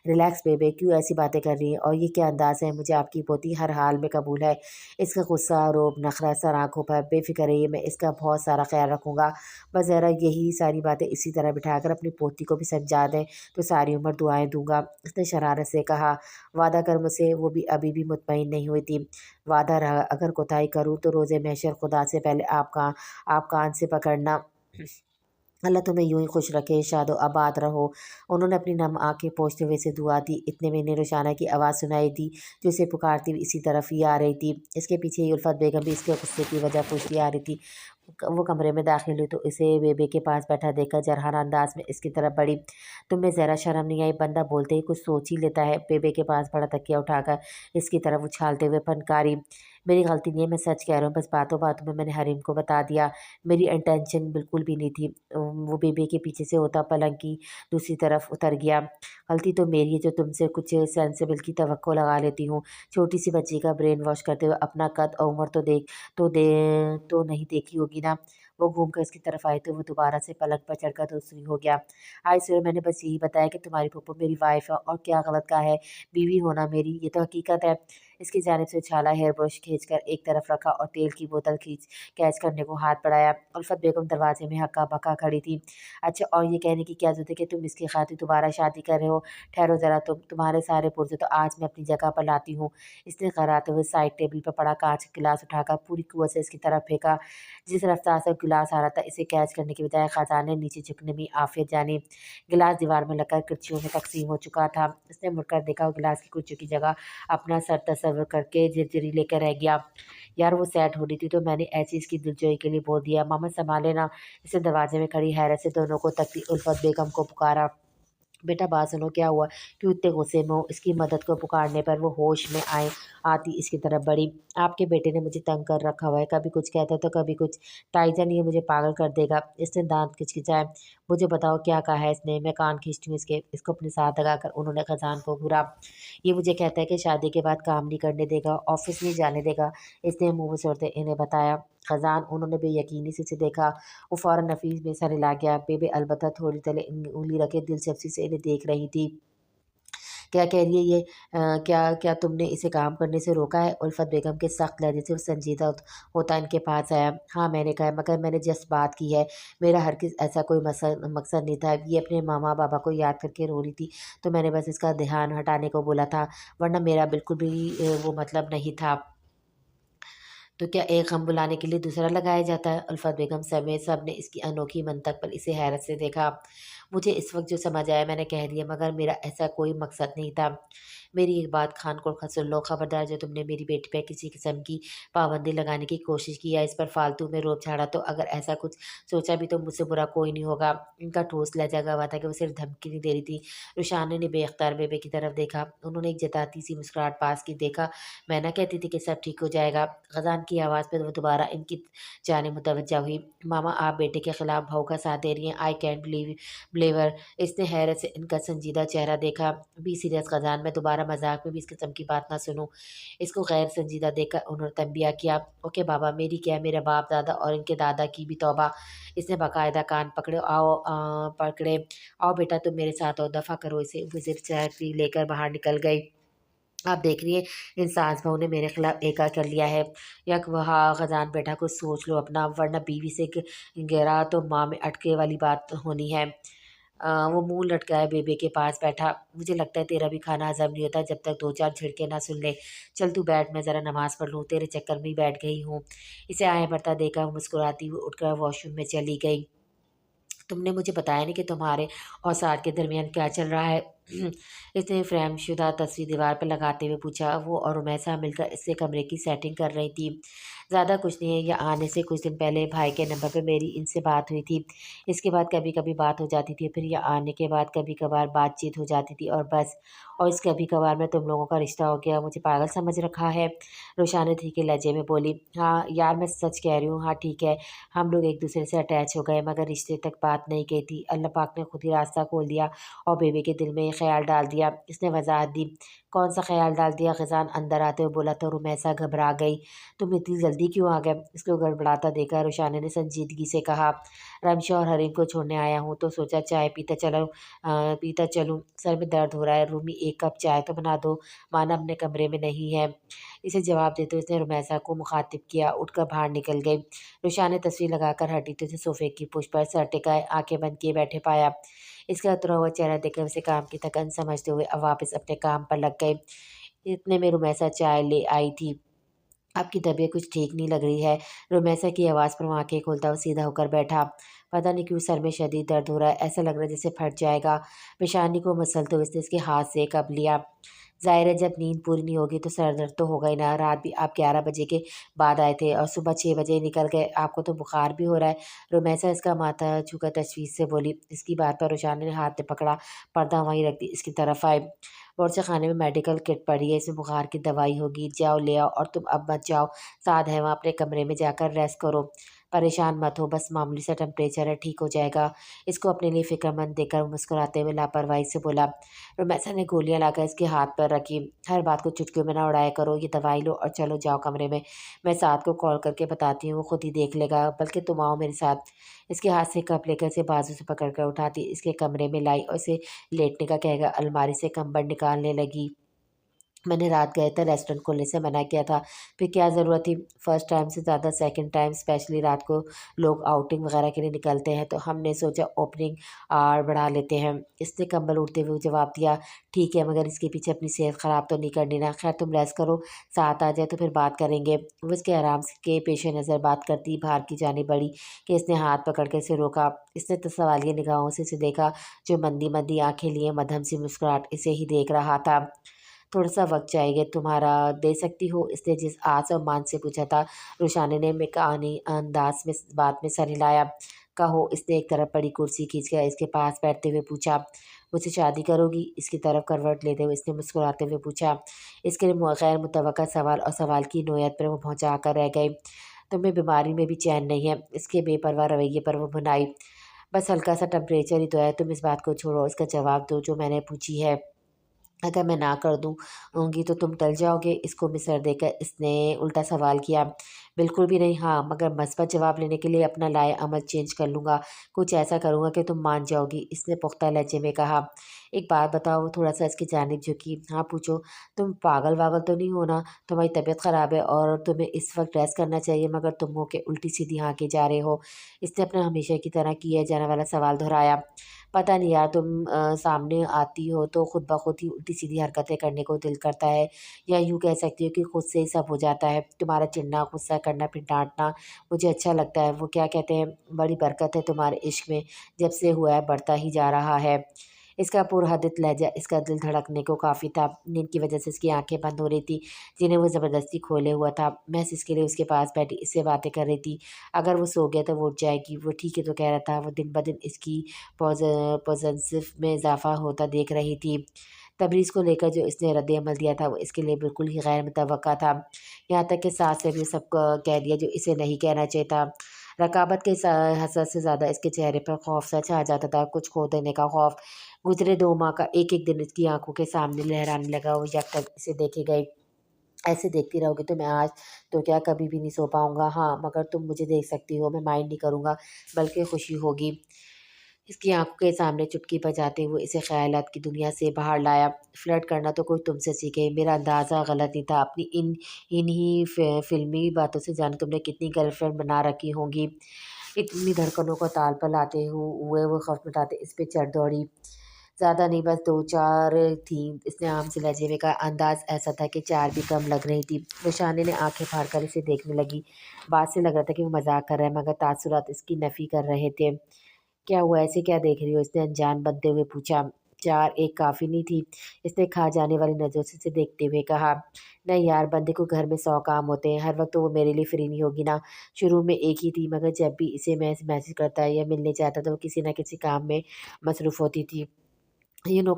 ریلیکس بیبے، کیوں ایسی باتیں کر رہی ہیں؟ اور یہ کیا انداز ہے؟ مجھے آپ کی پوتی ہر حال میں قبول ہے۔ اس کا غصہ، روب، نخرہ سر آنکھوں پر، بے فکر رہیے، میں اس کا بہت سارا خیال رکھوں گا۔ بس ذرا یہی ساری باتیں اسی طرح بٹھا کر اپنی پوتی کو بھی سمجھا دیں تو ساری عمر دعائیں دوں گا، اس نے شرارت سے کہا۔ وعدہ کر مجھ سے، وہ بھی ابھی بھی مطمئن نہیں ہوئی تھی۔ وعدہ رہا، اگر کوتاہی کروں تو روز محشر خدا سے پہلے آپ کان سے پکڑنا۔ اللہ تمہیں یوں ہی خوش رکھے، شاد و آباد رہو۔ انہوں نے اپنی نم آنکھیں پوچھتے ہوئے اسے دعا دی۔ اتنے میں انہیں روشانہ کی آواز سنائی دی جو اسے پکارتی ہوئی اسی طرف ہی آ رہی تھی۔ اس کے پیچھے ہی الفت بیگم بھی اس کے غصے کی وجہ پوچھتی آ رہی تھی۔ وہ کمرے میں داخل ہوئی تو اسے بیبے کے پاس بیٹھا دیکھ کر جرحانہ انداز میں اس کی طرف بڑھی۔ تم میں ذرا شرم نہیں آئی؟ بندہ بولتے ہی کچھ سوچ ہی لیتا ہے، بیبے کے پاس بڑا تکیہ اٹھا کر اس کی طرف اچھالتے ہوئے پھنکاری۔ میری غلطی نہیں ہے، میں سچ کہہ رہا ہوں، بس باتوں باتوں میں نے حریم کو بتا دیا، میری انٹینشن بالکل بھی نہیں تھی۔ وہ بیبے کے پیچھے سے ہوتا پلنگ کی دوسری طرف اتر گیا۔ غلطی تو میری ہے جو تم سے کچھ سینسیبل کی توقع لگا لیتی ہوں، چھوٹی سی بچی کا برین واش کرتے ہوئے اپنا قد اور عمر تو نہیں دیکھی ہوگی نا۔ وہ گھوم کر اس کی طرف آئی تو وہ دوبارہ سے پلنگ پر چڑھ کر دوسری ہو گیا۔ آئی سر، میں نے بس یہی بتایا کہ تمہاری پھپھو میری وائف ہے، اور کیا غلط کہا ہے؟ بیوی ہونا میری، یہ تو حقیقت ہے۔ اس کی جانب سے اچھالا ہیئر برش کھینچ کر ایک طرف رکھا اور تیل کی بوتل کیچ کرنے کو ہاتھ بڑھایا۔ الفت بیگم دروازے میں ہکا بکا کھڑی تھی۔ اچھا، اور یہ کہنے کی کیا ضرورت ہے کہ تم اس کی خاطر دوبارہ شادی کر رہے ہو؟ ٹھہرو ذرا، تمہارے سارے پرزے تو آج میں اپنی جگہ پر لاتی ہوں۔ اس نے غراتے ہوئے سائڈ ٹیبل پر پڑا کانچ کا گلاس اٹھا کر پوری قوت سے اس کی طرف پھینکا۔ جس رفتار سے گلاس آ رہا تھا، اسے کیچ کرنے کی بجائے خزانے نے نیچے جھکنے میں عافیت جانی۔ گلاس دیوار میں لگ کر کرچیوں میں تقسیم ہو چکا تھا۔ اس نے مڑ کر دیکھا، وہ گلاس کی کرچیوں کی جگہ اپنا سر تصور کر کے جھرجھری لے کر رہ گیا۔ یار وہ سیٹ ہو رہی تھی تو میں نے ایسی اس کی دلجوئی کے لیے بول دیا، ماما سنبھالے نا۔ اس نے دروازے میں کھڑی حیرت سے دونوں کو تکتی الفت بیگم کو پکارا۔ बेटा बात सुनो क्या हुआ, क्यों इतने गुस्से में हो। इसकी मदद को पुकारने पर वो होश में आती इसकी तरफ बढ़ी। आपके बेटे ने मुझे तंग कर रखा हुआ है, कभी कुछ कहता है तो कभी कुछ। टाइजन ये मुझे पागल कर देगा। इसने दांत खिचखिचाए। मुझे बताओ क्या कहा है इसने। मैं कान खींचती हूँ इसको अपने साथ लगाकर उन्होंने खजान को घूरा। ये मुझे कहता है कि शादी के बाद काम नहीं करने देगा, ऑफिस नहीं जाने देगा। इसने मुंह बसोड़ते इन्हें बताया। खजान उन्होंने बेयकीनी से इसे देखा। वो फौरन नफीस में सर हिला गया। बेबे अलबत्ता थोड़ी तले उंगली रखे दिलचस्पी से इन्हें देख रही थी। क्या कह रही है ये? क्या क्या तुमने इसे काम करने से रोका है? उल्फत बेगम के सख्त लहजे से वो संजीदा होता इनके पास आया। हाँ मैंने कहा है, मगर मैंने जस्ट बात की है। मेरा हरगिज़ ऐसा कोई मकसद नहीं था। ये अपने मामा बाबा को याद करके रो रही थी, तो मैंने बस इसका ध्यान हटाने को बोला था, वरना मेरा बिल्कुल भी वो मतलब नहीं था। तो क्या एक गम बुलाने के लिए दूसरा लगाया जाता है? उल्फत बेगम समेत सब ने इसकी अनोखी मंतक पर इसे हैरत से देखा। मुझे इस वक्त जो समझ आया मैंने कह दिया, मगर मेरा ऐसा कोई मकसद नहीं था। मेरी एक बात खान को सुन लो, खबरदार जो तुमने मेरी बेटी पे किसी किस्म की पाबंदी लगाने की कोशिश की या इस पर फालतू में रोब झाड़ा, तो अगर ऐसा कुछ सोचा भी तो मुझसे बुरा कोई नहीं होगा। इनका ठोस लहजा गवा था कि वो सिर्फ धमकी नहीं दे रही थी। रुशाने ने बेख्तियार बेबे की तरफ देखा। उन्होंने एक जताती सी मुस्कुराहट पास की। देखा, मैं ना कहती थी कि सब ठीक हो जाएगा। खजान की आवाज़ पर वो दोबारा इनकी जानिब मुतवज्जा हुई। मामा आप बेटे के खिलाफ भाव का साथ दे रही हैं। I can't believer. इसने हैरत से इनका संजीदा चेहरा देखा। बी सीरियस खजान, मैं दोबारा मजाक में भी इस किस्म की बात ना सुनूं। इसको गैर संजीदा देखकर उन्होंने तंबिया किया। ओके बाबा, मेरी क्या, मेरे बाप दादा और इनके दादा की भी तौबा। इसने बाकायदा कान पकड़े। पकड़े। आओ बेटा तुम मेरे साथ आओ, दफ़ा करो इसे। वज़ीर चाय लेकर बाहर निकल गई। आप देख रही है, इन सास बहू ने मेरे खिलाफ एका कर लिया है। यक वहा खजान बेटा कुछ सोच लो अपना, वरना बीवी से गिरा तो माँ में अटके वाली बात होनी है। वो मुंह लटकाए बेबे के पास बैठा। मुझे लगता है तेरा भी खाना हजम नहीं होता जब तक दो चार झिड़के ना सुन ले। चल तू बैठ, मैं ज़रा नमाज पढ़ लूँ, तेरे चक्कर में ही बैठ गई हूँ। इसे आए बढ़ता देखा, वो मुस्कुराती हुई उठकर वॉशरूम में चली गई। तुमने मुझे बताया नहीं कि तुम्हारे और सार के दरमियान क्या चल रहा है। इसने फ्रेमशुदा तस्वीर दीवार पर लगाते हुए पूछा। वो और उमैसा मिलकर इससे कमरे की सेटिंग कर रही थी। ज़्यादा कुछ नहीं है, या आने से कुछ दिन पहले भाई के नंबर पर मेरी इनसे बात हुई थी। इसके बाद कभी कभी बात हो जाती थी, फिर यह आने के बाद कभी कभार बातचीत हो जाती थी, और बस। और इस कभी कभार में तुम लोगों का रिश्ता हो गया। मुझे पागल समझ रखा है। रोशानी थी के लहजे में बोली। हाँ यार मैं सच कह रही हूँ। हाँ ठीक है, हम लोग एक दूसरे से अटैच हो गए, मगर रिश्ते तक बात नहीं की थी। अल्लाह पाक ने खुद ही रास्ता खोल दिया और बेबी के दिल में ये ख्याल डाल दिया। इसने वजाहत दी। कौन सा ख्याल डाल दिया? खजान अंदर आते हुए बोला तो रुमैसा घबरा गई। तुम इतनी जल्दी क्यों आ गए? इसको गड़बड़ाता देखा रुशाने ने संजीदगी से कहा। रमशा और हरीम को छोड़ने आया हूँ, तो सोचा चाय पीता चलूँ। सर में दर्द हो रहा है, रूमी एक कप चाय तो बना दो, माना अपने कमरे में नहीं है। इसे जवाब देते हुए उसने रुमैसा को मुखातिब किया। उठकर बाहर निकल गई। रुशान ने तस्वीर लगाकर हटी तो उसे सोफे की पुश पर सर टिकाए आंखें बंद किए बैठे पाया। इसका उतरा हुआ चेहरा देखकर उसे काम की थकन समझते हुए अब वापस अपने काम पर लग गए। इतने में रुमैसा चाय ले आई थी। आपकी तबीयत कुछ ठीक नहीं लग रही है। रुमैसा की आवाज़ पर वो आंखें खोलता हुआ सीधा होकर बैठा। पता नहीं क्यों सर में शदीद दर्द हो रहा है, ऐसा लग रहा है जैसे फट जाएगा। पेशानी को मसलते हुए उसने इसके हाथ से कब लिया। ज़ाहिर है जब नींद पूरी नहीं होगी तो सर दर्द तो होगा ही ना। रात भी आप 11 बजे के बाद आए थे और सुबह 6 बजे निकल गए। आपको तो बुखार भी हो रहा है। रुमैसा इसका माथा छूकर तशवीश से बोली। इसकी बात पर रुशाने ने हाथ में पकड़ा, पर्दा वहीं रख दी, इसकी तरफ आए। बावर्ची खाने में मेडिकल किट पड़ी है, इसमें बुखार की दवाई होगी, जाओ ले आओ। और तुम अब मत जाओ, साद है वहाँ, अपने कमरे में जाकर रेस्ट करो। परेशान मत हो, बस मामूली सा टेम्परेचर है, ठीक हो जाएगा। इसको अपने लिए फ़िक्रमंद देखकर मुस्कुराते हुए लापरवाही से बोला। रोमैसा ने गोलियां लाकर इसके हाथ पर रखी। हर बात को चुटकियों में ना उड़ाया करो, ये दवाई लो और चलो जाओ कमरे में। मैं साद को कॉल करके बताती हूँ, वो खुद ही देख लेगा, बल्कि तुम आओ मेरे साथ। इसके हाथ से कप लेकर इसे बाजू से पकड़ कर उठाती इसके कमरे में लाई और इसे लेटने का कहकर अलमारी से कंबल निकालने लगी। मैंने रात गए थे रेस्टोरेंट खोलने से मना किया था, फिर क्या ज़रूरत थी? फर्स्ट टाइम से ज़्यादा सेकंड टाइम, स्पेशली रात को लोग आउटिंग वगैरह के लिए निकलते हैं, तो हमने सोचा ओपनिंग आवर बढ़ा लेते हैं। इसने कंबल उड़ते हुए जवाब दिया। ठीक है, मगर इसके पीछे अपनी सेहत ख़राब तो नहीं करनी ना। खैर तुम रेस्ट करो, साथ आ जाए तो फिर बात करेंगे। वो इसके आराम के पेश नज़र बात करती बाहर की जाने बढ़ी कि इसने हाथ पकड़ के इसे रोका। इसने तो सवालिया निगाहों से इसे देखा, जो मंदी मंदी आंखें लिए मध्यम सी मुस्कुराहट इसे ही देख रहा था। थोड़ा सा वक्त चाहिए, तुम्हारा दे सकती हो? इसने जिस आस और मान से पूछा था, रुशाने ने बेकानी अंदाज में बात में सर हिलाया। कहो, इसने एक तरफ पड़ी कुर्सी खींच कर इसके पास बैठते हुए पूछा। मुझसे शादी करोगी? इसकी तरफ करवट लेते हुए इसने मुस्कुराते हुए पूछा। इसके लिए गैर मुतवक्का सवाल और सवाल की नोयत पर वो पहुंचा कर रह गए। तुम्हें बीमारी में भी चैन नहीं है? इसके बेपरवाह रवैये पर वो भुनाई। बस हल्का सा टेम्परेचर ही तो है, तुम इस बात को छोड़ो, इसका जवाब दो जो मैंने पूछी है। अगर मैं ना कर दूँगी तो तुम टल जाओगे? इसको में सर देकर इसने उल्टा सवाल किया। बिल्कुल भी नहीं, हाँ, मगर मस्बत जवाब लेने के लिए अपना लाए अमल चेंज कर लूँगा। कुछ ऐसा करूँगा कि तुम मान जाओगी, इसने पुख्ता लहजे में कहा। एक बात बताओ, थोड़ा-सा इसकी जानिब झुकी। हाँ, पूछो। तुम पागल-वागल तो नहीं हो ना? तुम्हारी तबीयत ख़राब है और तुम्हें इस वक़्त रेस्ट करना चाहिए, मगर तुम हो के उल्टी-सीधी हाँके जा रहे हो। इसने अपना हमेशा की तरह किया जाने वाला सवाल दोहराया। पता नहीं यार, तुम सामने आती हो तो खुद ब खुद ही उल्टी-सीधी हरकतें करने को दिल करता है, या यूँ कह सकती हो कि खुद से ही सब हो जाता है। तुम्हारा चिढ़ना, गुस्सा करना, फिर डाँटना मुझे अच्छा लगता है। वो क्या कहते हैं, बड़ी बरकत है तुम्हारे इश्क में, जब से हुआ है बढ़ता ही जा रहा है। इसका पुरहदित लहज़ा इसका दिल धड़कने को काफ़ी था। नींद की वजह से इसकी आँखें बंद हो रही थी, जिन्हें वो ज़बरदस्ती खोले हुआ था। महज़ इसके लिए उसके पास बैठी इससे बातें कर रही थी। अगर वो सो गया तो वो उठ जाएगी। वो ठीक है तो कह रहा था। वो दिन-ब-दिन इसकी पॉज़ पॉज़ेसिव में इज़ाफ़ा होता देख रही थी। तबरीज़ को लेकर जो इसने रद्द-ए-अमल दिया था, वो इसके लिए बिल्कुल ही गैर मुतवक्का था। यहाँ तक कि सास ने भी सब कह दिया जो इसे नहीं कहना चाहिए था। रकाबत के हसरत से ज़्यादा इसके चेहरे पर खौफ सा छा जाता था, कुछ खो देने का खौफ। गुज़रे 2 माह का एक-एक दिन इसकी आँखों के सामने लहराने लगा। वो यकटक इसे देखे गई। ऐसे देखती रहोगी तो मैं आज तो क्या कभी भी नहीं सो पाऊँगा। हाँ, मगर तुम मुझे देख सकती हो, मैं माइंड नहीं करूँगा, बल्कि खुशी होगी। इसकी आँखों के सामने चुटकी बजाते हुए इसे ख़यालात की दुनिया से बाहर लाया। फ्लर्ट करना तो कोई तुमसे सीखे, मेरा अंदाज़ा गलत नहीं था। अपनी इन्हीं फ़िल्मी बातों से जाने तुमने कितनी गर्लफ्रेंड बना रखी होंगी। इतनी धड़कनों को ताल पर लाते हुए वो खौफ़ मिटाते इस पे चढ़ दौड़ी। ज़्यादा नहीं, बस 2-4 थी, इसने आम से लहजे में कहा। अंदाज़ ऐसा था कि 4 भी कम लग रही थी। रुशाने ने आँखें फाड़ कर इसे देखने लगी। बात से लग रहा था कि वो मज़ाक कर रहा है, मगर तासुरात इसकी नफ़ी कर रहे थे। क्या हुआ, ऐसे क्या देख रही हो? इसने अनजान बनते हुए पूछा। 4 एक काफ़ी नहीं थी? इसने खा जाने वाली नज़रों से इसे देखते हुए कहा। नहीं यार, बंदे को घर में 100 काम होते हैं, हर वक़्त तो वो मेरे लिए फ्री नहीं होगी ना। शुरू में एक ही थी, मगर जब भी इसे मैं मैसेज करता या मिलने जाता तो वो किसी न किसी काम में मसरूफ़ होती थी।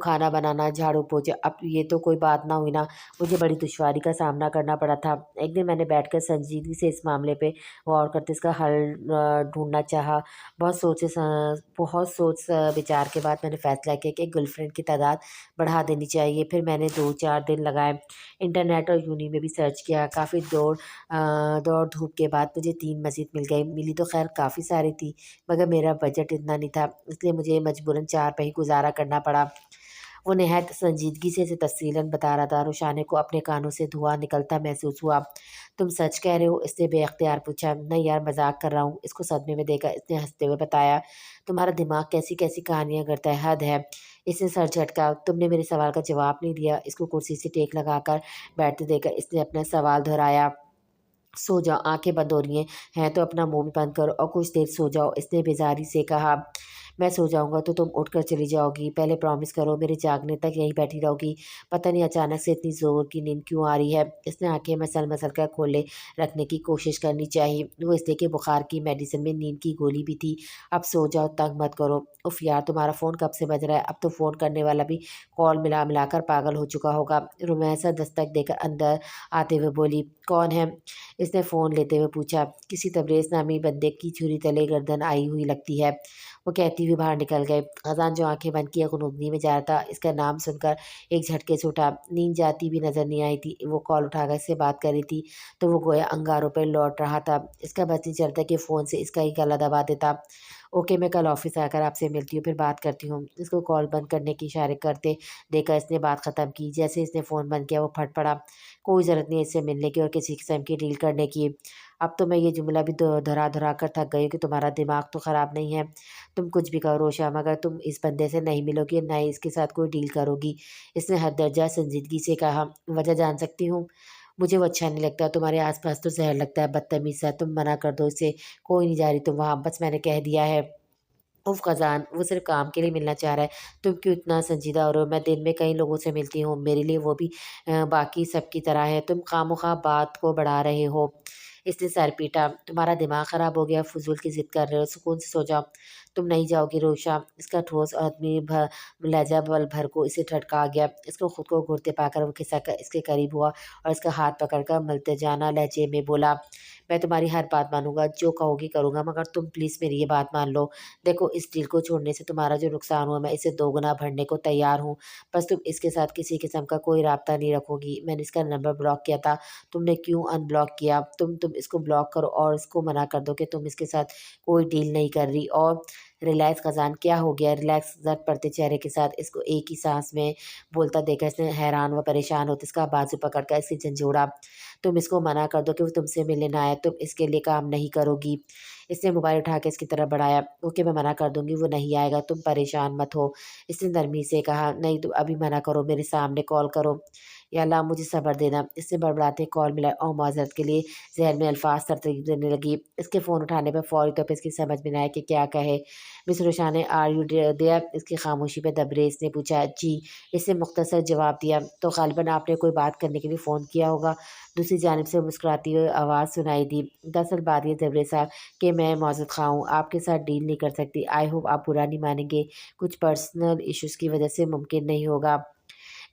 खाना बनाना, झाड़ू पोछा, अब ये तो कोई बात ना हुई ना। मुझे बड़ी दुश्वारी का सामना करना पड़ा था। एक दिन मैंने बैठकर संजीदगी से इस मामले पे गौर करते इसका हल ढूँढना चाहा। बहुत सोच विचार के बाद मैंने फ़ैसला किया कि गर्लफ्रेंड की तादाद बढ़ा देनी चाहिए। फिर मैंने 2-4 दिन लगाए। इंटरनेट और यूनी में भी सर्च किया। काफ़ी दौड़-धूप के बाद मुझे 3 मज़ीद मिल गई। मिली तो ख़ैर काफ़ी सारी थी, मगर मेरा बजट इतना नहीं था, इसलिए मुझे मजबूरन 4 पे ही गुज़ारा करना पड़ा। वो निहायत संजीदगी से इसे तफ़सीलन बता रहा था। रुशाने को अपने कानों से धुआँ निकलता महसूस हुआ। तुम सच कह रहे हो? इसने बेअख्तियार पूछा। नहीं यार, मज़ाक कर रहा हूँ, इसको सदमे में देखा इसने हँसते हुए बताया। तुम्हारा दिमाग कैसी-कैसी कहानियाँ गढ़ता है, हद है। इसने सर झटका। तुमने मेरे सवाल का जवाब नहीं दिया। इसको कुर्सी से टेक लगाकर बैठते देखकर इसने अपना सवाल दोहराया। सो जाओ, आँखें बंद हो रही हैं तो अपना मुँह भी बंद करो और कुछ देर सो जाओ, इसने बेज़ारी से कहा। मैं सो जाऊँगा तो तुम उठकर चली जाओगी, पहले प्रॉमिस करो मेरे जागने तक यहीं बैठी रहोगी। पता नहीं अचानक से इतनी ज़ोर की नींद क्यों आ रही है। इसने आँखें मसल-मसल कर खोले रखने की कोशिश करनी चाहिए। वो इसलिए कि बुखार की मेडिसिन में नींद की गोली भी थी। अब सो जाओ, तंग मत करो। उफ़ यार, तुम्हारा फ़ोन कब से बज रहा है? अब तो फ़ोन करने वाला भी कॉल मिला-मिला कर पागल हो चुका होगा। रुमैसा दस्तक देकर अंदर आते हुए बोली, कौन है? इसने फ़ोन लेते हुए पूछा। किसी तबरेज़ नामी बंदे की छुरी तले गर्दन आई हुई लगती है, वो कहती हुई बाहर निकल गए। ख़ज़ान जो आँखें बंद किए गुनगुनी में जा रहा था, इसका नाम सुनकर एक झटके से उठा। नींद जाती भी नज़र नहीं आई थी। वो कॉल उठाकर इससे बात कर रही थी, तो वो गोया अंगारों पर लौट रहा था। इसका बस नहीं चलता कि फ़ोन से इसका ही गला दबा देता। ओके, मैं कल ऑफ़िस आकर आपसे मिलती हूँ, फिर बात करती हूँ। इसको कॉल बंद करने के इशारे करते देखकर इसने बात ख़त्म की। जैसे इसने फ़ोन बंद किया, वो फट पड़ा। कोई ज़रूरत नहीं है इससे मिलने की और किसी किस्म की डील करने की। अब तो मैं ये जुमला भी दोहरा-दोहरा कर थक गई हूँ कि तुम्हारा दिमाग तो ख़राब नहीं है। तुम कुछ भी करो रोशा, मगर तुम इस बंदे से नहीं मिलोगी, ना ही इसके साथ कोई डील करोगी। इसने हद-दर्जा संजीदगी से कहा। वजह जान सकती हूँ? मुझे वो अच्छा नहीं लगता, तुम्हारे आस-पास तो ज़हर लगता है, बदतमीज़ सा। तुम मना कर दो इसे, कोई नहीं जा रही तुम वहाँ, बस मैंने कह दिया है। उफ़ ख़ज़ान, वो सिर्फ़ काम के लिए मिलना चाह रहा है। तुम क्यों इतना संजीदा हो रहे हो? मैं दिन में कई लोगों से मिलती हूँ, मेरे लिए वो भी बाकी सब की तरह है। तुम ख़ामख़वाह बात को बढ़ा रहे हो। इसने सर पीटा। तुम्हारा दिमाग ख़राब हो गया, फ़ुज़ूल की ज़िद कर रहे हो, सुकून से सो जाओ। तुम नहीं जाओगी रोशा। इसका ठोस और आदमी लहज़ा पल भर को इसे ठटका गया। इसको खुद को घूरते पाकर वो खिसक इसके करीब हुआ और इसका हाथ पकड़कर मल्तजाना लहजे में बोला, मैं तुम्हारी हर बात मानूँगा, जो कहोगी करूँगा, मगर तुम प्लीज़ मेरी ये बात मान लो। देखो, इस डील को छोड़ने से तुम्हारा जो नुकसान हुआ, मैं इसे दोगुना भरने को तैयार हूँ। बस तुम इसके साथ किसी किस्म का कोई राब्ता नहीं रखोगी। मैंने इसका नंबर ब्लॉक किया था, तुमने क्यों अनब्लॉक किया? तुम इसको ब्लॉक करो और इसको मना कर दो कि तुम इसके साथ कोई डील नहीं कर रही। और रिलैक्स ख़ज़ान, क्या हो गया? रिलैक्स झट पड़ते चेहरे के साथ इसको एक ही साँस में बोलता देखा इसने हैरान व परेशान होते इसका बाजू पकड़कर इसे झंझोड़ा। तुम इसको मना कर दो कि वो तुमसे मिलने ना आए, तुम इसके लिए काम नहीं करोगी। इसने मोबाइल उठा के इसकी तरफ बढ़ाया। ओके, मैं मना कर दूँगी, वो नहीं आएगा, तुम परेशान मत हो। इसने नरमी से कहा, नहीं तुम अभी मना करो, मेरे सामने कॉल करो। या अल्लाह मुझे सब्र देना। इसने बड़बड़ाते कॉल मिलाई और माज़रत के लिए ज़हन में अल्फ़ाज़ तरतीब देने लगी। इसके फ़ोन उठाने पर फ़ौरी तौर पे इसकी समझ में ना आया कि क्या कहे। Miss Rushana, are you there? इसकी खामोशी पे दबरे इसने पूछा। जी। इसने मुख्तसर जवाब दिया। तो ग़ालिबन आपने कोई बात करने के लिए फ़ोन किया होगा। दूसरी जानिब से मुस्कुराती हुई आवाज़ सुनाई दी। दरअसल बात ये ज़बरे साहब कि मैं मौजूद ख़ां हूँ, आपके साथ डील नहीं कर सकती। आई होप आप बुरा नहीं मानेंगे। कुछ पर्सनल इश्यूज़ की वजह से मुमकिन नहीं होगा।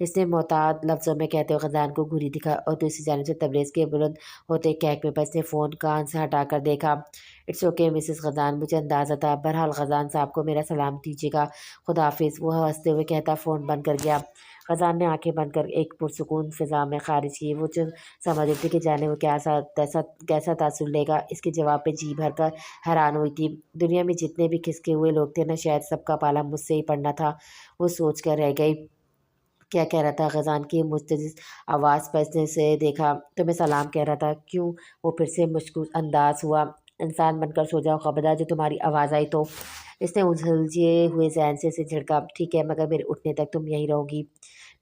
इसने मोहतात लफ्ज़ों में कहते हुए ख़ज़ान को घूरी दिखा और दूसरी जानिब से तबरेज़ के बुलंद होते कहकमे पर इसने फ़ोन कान से हटाकर देखा। इट्स ओके मिसेस ख़ज़ान, मुझे अंदाज़ा था। बहरहाल ख़ज़ान साहब को मेरा सलाम दीजिएगा। खुदा हाफ़िज़। वो हँसते हुए कहता फ़ोन बंद कर गया। ख़ज़ान ने आँखें बंद कर एक पुरसुकून फ़िज़ा में ख़ारिज की। वो जो समझ रही थी कि जाने वो कैसा तासुर लेगा, इसके जवाब पे जी भरकर हैरान हुई थी। दुनिया में जितने भी खिसके हुए लोग थे ना, शायद सबका पाला मुझसे ही पड़ना था। वो सोच कर रह गई। क्या कह रहा था? ख़ज़ान की मुस्तज़िज़ आवाज़ पर इसने उसे देखा। तुम्हें सलाम कह रहा था। क्यों? वो फिर से मुश्किल अंदाज़ हुआ। इंसान बनकर सो जाओ, खबरदार जो तुम्हारी आवाज़ आई तो। इसने उलझे हुए ज़हन से इसे झिड़का। ठीक है, मगर मेरे उठने तक तुम यहीं रहोगी।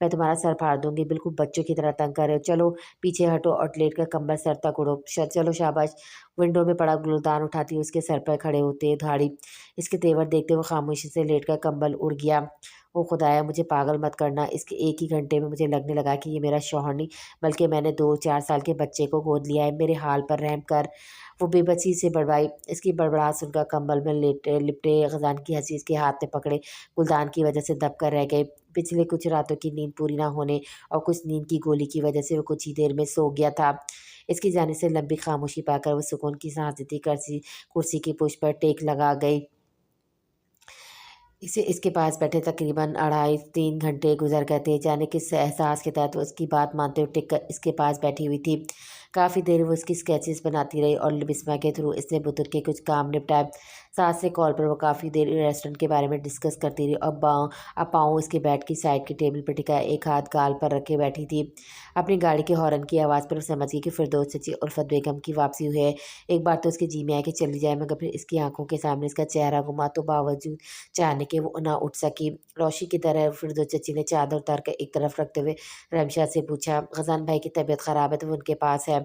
मैं तुम्हारा सर फाड़ दूँगी, बिल्कुल बच्चों की तरह तंग कर रहे हो। चलो पीछे हटो और लेट कर कंबल सर तक ओढ़ो। चलो शाबाश। विंडो में पड़ा गुलदान उठाती हुई उसके सर पर खड़े होते धाड़ी इसके तेवर देखते हुए खामोशी से लेटकर कंबल उड़ गया। ओ खुदाया, मुझे पागल मत करना। इसके एक ही घंटे में मुझे लगने लगा कि ये मेरा शौहर नहीं, बल्कि मैंने 2-4 साल के बच्चे को गोद लिया है। मेरे हाल पर रहम कर। वो बेबसी से बड़बड़ाई। इसकी बड़बड़ाहट सुनकर कंबल में लिपटे ख़ज़ान की हँसी इसके हाथ में पकड़े गुलदान की वजह से दब कर रह गई। पिछले कुछ रातों की नींद पूरी ना होने और कुछ नींद की गोली की वजह से वो कुछ ही देर में सो गया था। इसकी जाने से लंबी खामोशी पाकर वो सुकून की सांस देती कुर्सी की पुष्ट पर टेक लगा गई। इसे इसके पास बैठे तकरीबन 2.5-3 घंटे गुज़र गए थे। जाने किस एहसास के तहत वो उसकी बात मानते हुए टिक कर इसके पास बैठी हुई थी। काफ़ी देर वो उसकी स्केचेस बनाती रही और बिस्मा के थ्रू इसने बुजुर्ग के कुछ काम निपटाए। सास से कॉल पर वो काफ़ी देर रेस्टोरेंट के बारे में डिस्कस करती रही और पाँव इसके बेड की साइड की टेबल पर टिका एक हाथ गाल पर रखे बैठी थी। अपनी गाड़ी के हॉर्न की आवाज़ पर वो समझ गई कि फिरदौस चची उल्फत बेगम की वापसी हुई है। एक बार तो उसके जी में आया कि चली जाए, मगर फिर इसकी आंखों के सामने इसका चेहरा घुमा तो बावजूद चाहने के वो ना उठ सकी। रोशी की तरह फिरदौस चची ने चादर उतार कर एक तरफ रखते हुए रमशा से पूछा, ग़ज़ान भाई की तबीयत ख़राब है तो वो उनके पास है।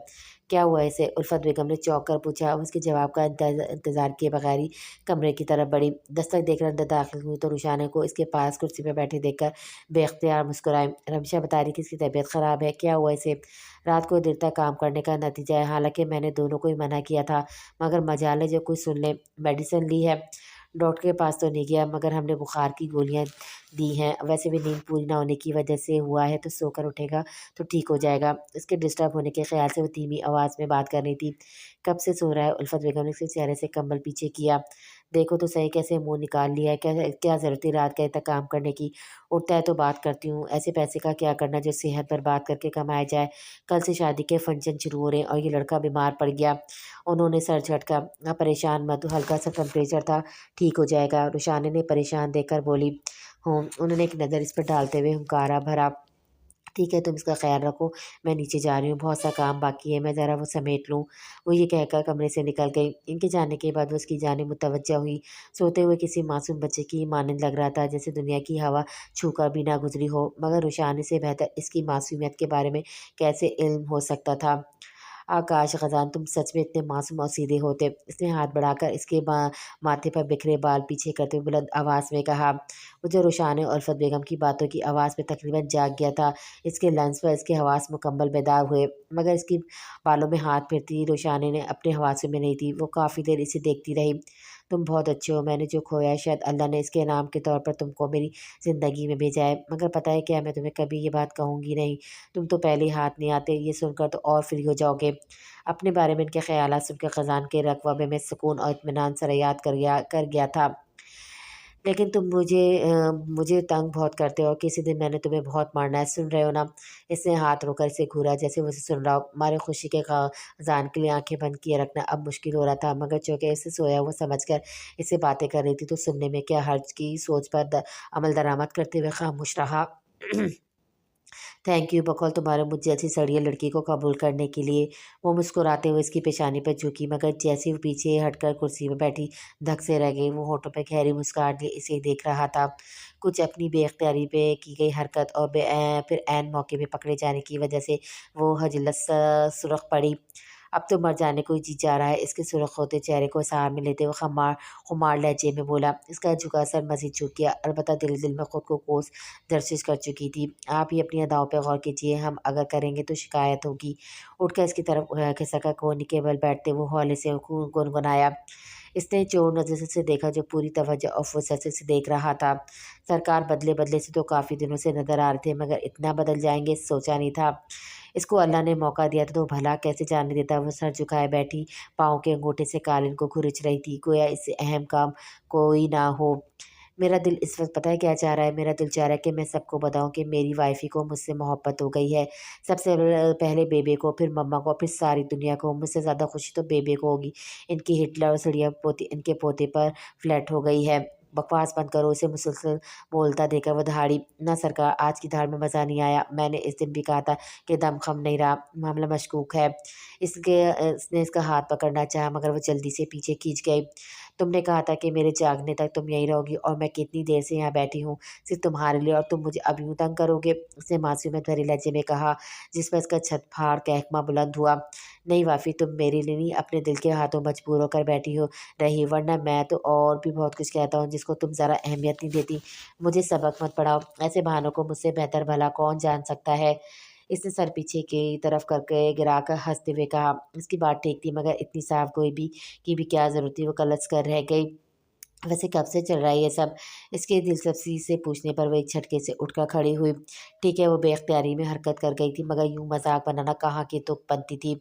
क्या हुआ इसे? उल्फत बेगम ने चौंक कर पूछा। उसके जवाब का इंतज़ार किए बगैर ही कमरे की तरफ बढ़ी। दस्तक देकर अंदर दाखिल हुई तो रुशाना को इसके पास कुर्सी पर बैठे देखकर बेख्तियार मुस्कुराई। रमशा बता रही कि इसकी तबीयत ख़राब है। क्या हुआ इसे? रात को देर तक काम करने का नतीजा है। हालांकि मैंने दोनों को ही मना किया था, मगर मजाल है जो कोई सुन ले। मेडिसिन ली है? डॉक्टर के पास तो नहीं गया, मगर हमने बुखार की गोलियां दी हैं। वैसे भी नींद पूरी ना होने की वजह से हुआ है, तो सोकर उठेगा तो ठीक हो जाएगा। इसके डिस्टर्ब होने के ख्याल से वो धीमी आवाज़ में बात कर रही थी। कब से सो रहा है? उल्फत बेगम ने उसके चेहरे से कंबल पीछे किया। देखो तो सही, कैसे मुंह निकाल लिया है। क्या क्या ज़रूरत थी रात गए तक काम करने की? उठता है तो बात करती हूँ। ऐसे पैसे का क्या करना जो सेहत पर बात करके कमाया जाए। कल से शादी के फंक्शन शुरू हो रहे हैं और ये लड़का बीमार पड़ गया। उन्होंने सर झटका। परेशान मत हो, हल्का सा टेम्परेचर था, ठीक हो जाएगा। रुशाने ने परेशान देखकर बोली। हूँ। उन्होंने एक नज़र इस पर डालते हुए हुंकारा भरा। ठीक है, तुम इसका ख्याल रखो, मैं नीचे जा रही हूँ, बहुत सा काम बाकी है, मैं ज़रा वो समेट लूँ। वो ये कहकर कमरे से निकल गई। इनके जाने के बाद वो उसकी जानिब मुतवज्जा हुई। सोते हुए किसी मासूम बच्चे की मानंद लग रहा था, जैसे दुनिया की हवा छूकर भी ना गुजरी हो। मगर रुशाने से बेहतर इसकी मासूमियत के बारे में कैसे इल्म हो सकता था। आकाश ग़ज़ान, तुम सच में इतने मासूम और सीधे होते। इसने हाथ बढ़ाकर इसके माथे पर बिखरे बाल पीछे करते हुए बुलंद आवाज़ में कहा। मुझे रुशान और उल्फत बेगम की बातों की आवाज़ में तकरीबन जाग गया था। इसके लंस पर इसके हवास मुकम्मल बेदार हुए, मगर इसकी बालों में हाथ फिरती रुशानी ने अपने हवासों में नहीं थी। वो काफ़ी देर इसे देखती रही। तुम बहुत अच्छे हो, मैंने जो खोया है शायद अल्लाह ने इसके इनाम के तौर पर तुमको मेरी ज़िंदगी में भेजा है। मगर पता है क्या, मैं तुम्हें कभी ये बात कहूँगी नहीं। तुम तो पहले ही हाथ नहीं आते, ये सुनकर तो और फ्री हो जाओगे। अपने बारे में इनके ख़यालात सुनकर ख़ज़ान के रक़बे में सुकून और इत्मीनान सरयात कर गया था। लेकिन तुम मुझे तंग बहुत करते हो और किसी दिन मैंने तुम्हें बहुत मारना है, सुन रहे हो ना? इसने हाथ रोकर इसे घूरा जैसे वो उसे सुन रहा हो। मारे खुशी के ख़ज़ान के लिए आँखें बंद किए रखना अब मुश्किल हो रहा था, मगर चूँकि इसे सोया हुआ समझकर इससे बातें कर रही थी तो सुनने में क्या हर्ज की सोच पर अमल दरामद करते हुए खामोश रहा। थैंक यू बकौल तुम्हारे मुझ जैसी सड़ियल लड़की को कबूल करने के लिए। वो मुस्कुराते हुए इसकी पेशानी पर झुकी, मगर जैसे वो पीछे हटकर कुर्सी पर बैठी धक से रह गई। वो होठों पर गहरी मुस्कुराहट लिए इसे देख रहा था। कुछ अपनी बेख्तियारी पे की गई हरकत और फिर ऐन मौके पे पकड़े जाने की वजह से वो हजलत सुर्ख पड़ी। अब तो मर जाने को ही जी जा रहा है। इसके सुर्ख होते चेहरे को सहार में लेते हुए खुमार लहजे में बोला। इसका झुका सर मज़ीद झुक गया, अलबत्ता दिल दिल में खुद को कोस दरशिश कर चुकी थी। आप ही अपनी अदाओं पे गौर कीजिए, हम अगर करेंगे तो शिकायत होगी। उठकर इसकी तरफ खिसका कोहनी के बल बैठते वो हौले से गुनगुनाया। इसने चोर नज़र से देखा जो पूरी तवज्जो और फुर्सत से देख रहा था। सरकार बदले बदले से तो काफ़ी दिनों से नज़र आ रहे थे, मगर इतना बदल जाएंगे सोचा नहीं था। इसको अल्लाह ने मौका दिया था तो भला कैसे जाने देता। वो सर झुकाए बैठी पाँव के अंगूठे से कालीन को खुरच रही थी, गोया इससे अहम काम कोई ना हो। मेरा दिल इस वक्त पता है क्या चाह रहा है? मेरा दिल चाह रहा है कि मैं सबको बताऊं कि मेरी वाइफ़ी को मुझसे मोहब्बत हो गई है। सबसे पहले बेबे को, फिर मम्मा को, फिर सारी दुनिया को। मुझसे ज़्यादा खुशी तो बेबे को होगी। इनकी हिटलर और सड़िया पोती इनके पोते पर फ्लैट हो गई है। बकवास बंद करो, इसे मुसलसल बोलता देखकर वह दहाड़ी। ना सरकार, आज की धाड़ में मज़ा नहीं आया। मैंने इस दिन भी कहा था कि दम खम नहीं रहा, मामला मशकूक है। इसने इसका हाथ पकड़ना चाहा, मगर वो जल्दी से पीछे खींच गई। तुमने कहा था कि मेरे जागने तक तुम यहीं रहोगी, और मैं कितनी देर से यहाँ बैठी हूँ सिर्फ तुम्हारे लिए, और तुम मुझे अब यूँ तंग करोगे? उसने मासूमियत भरे लहजे में कहा, जिस पर इसका छत फाड़ कहकमा बुलंद हुआ। नहीं वाफ़ी, तुम मेरे लिए नहीं अपने दिल के हाथों मजबूर होकर बैठी हो रही, वरना मैं तो और भी बहुत कुछ कहता हूँ जिसको तुम ज़रा अहमियत नहीं देती। मुझे सबक मत पढ़ाओ, ऐसे बहानों को मुझसे बेहतर भला कौन जान सकता है। इसने सर पीछे की तरफ करके गिराकर हंसते हुए कहा। इसकी बात ठीक थी, मगर इतनी साफ कोई भी की भी क्या ज़रूरत थी? वो कलच कर रह गई। वैसे कब से चल रहा है ये सब? इसके दिलचस्पी से पूछने पर वो एक झटके से उठकर खड़ी हुई। ठीक है, वो बेख्तियारी में हरकत कर गई थी, मगर यूं मजाक बनाना कहाँ की तुक बनती थी।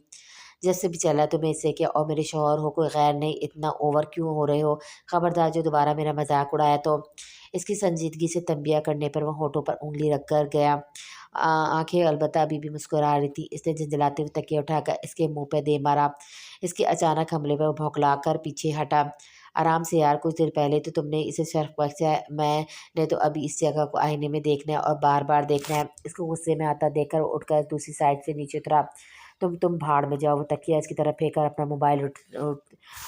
जब से भी चला तुम्हें इससे क्या, और मेरे शौहर हो कोई गैर नहीं, इतना ओवर क्यों हो रहे हो? खबरदार जो दोबारा मेरा मजाक उड़ाया तो। इसकी संजीदगी से तंबिया करने पर वह होठों पर उंगली रख कर गया। आंखें अलबत्ता अभी भी मुस्कुरा रही थी। इसने झंझलाते हुए तकिया उठाकर इसके मुंह पे दे मारा। इसके अचानक हमले पर भौंकला कर पीछे हटा। आराम से यार, कुछ देर पहले तो तुमने इसे शर्फ बख्शा है, मैंने तो अभी इस जगह को आईने में देखना है और बार बार देखना है। इसको गुस्से में आता देखकर वो उठकर दूसरी साइड से नीचे उतरा। तुम भाड़ में जाओ। वो तकिया इसकी तरफ फेंक कर अपना मोबाइल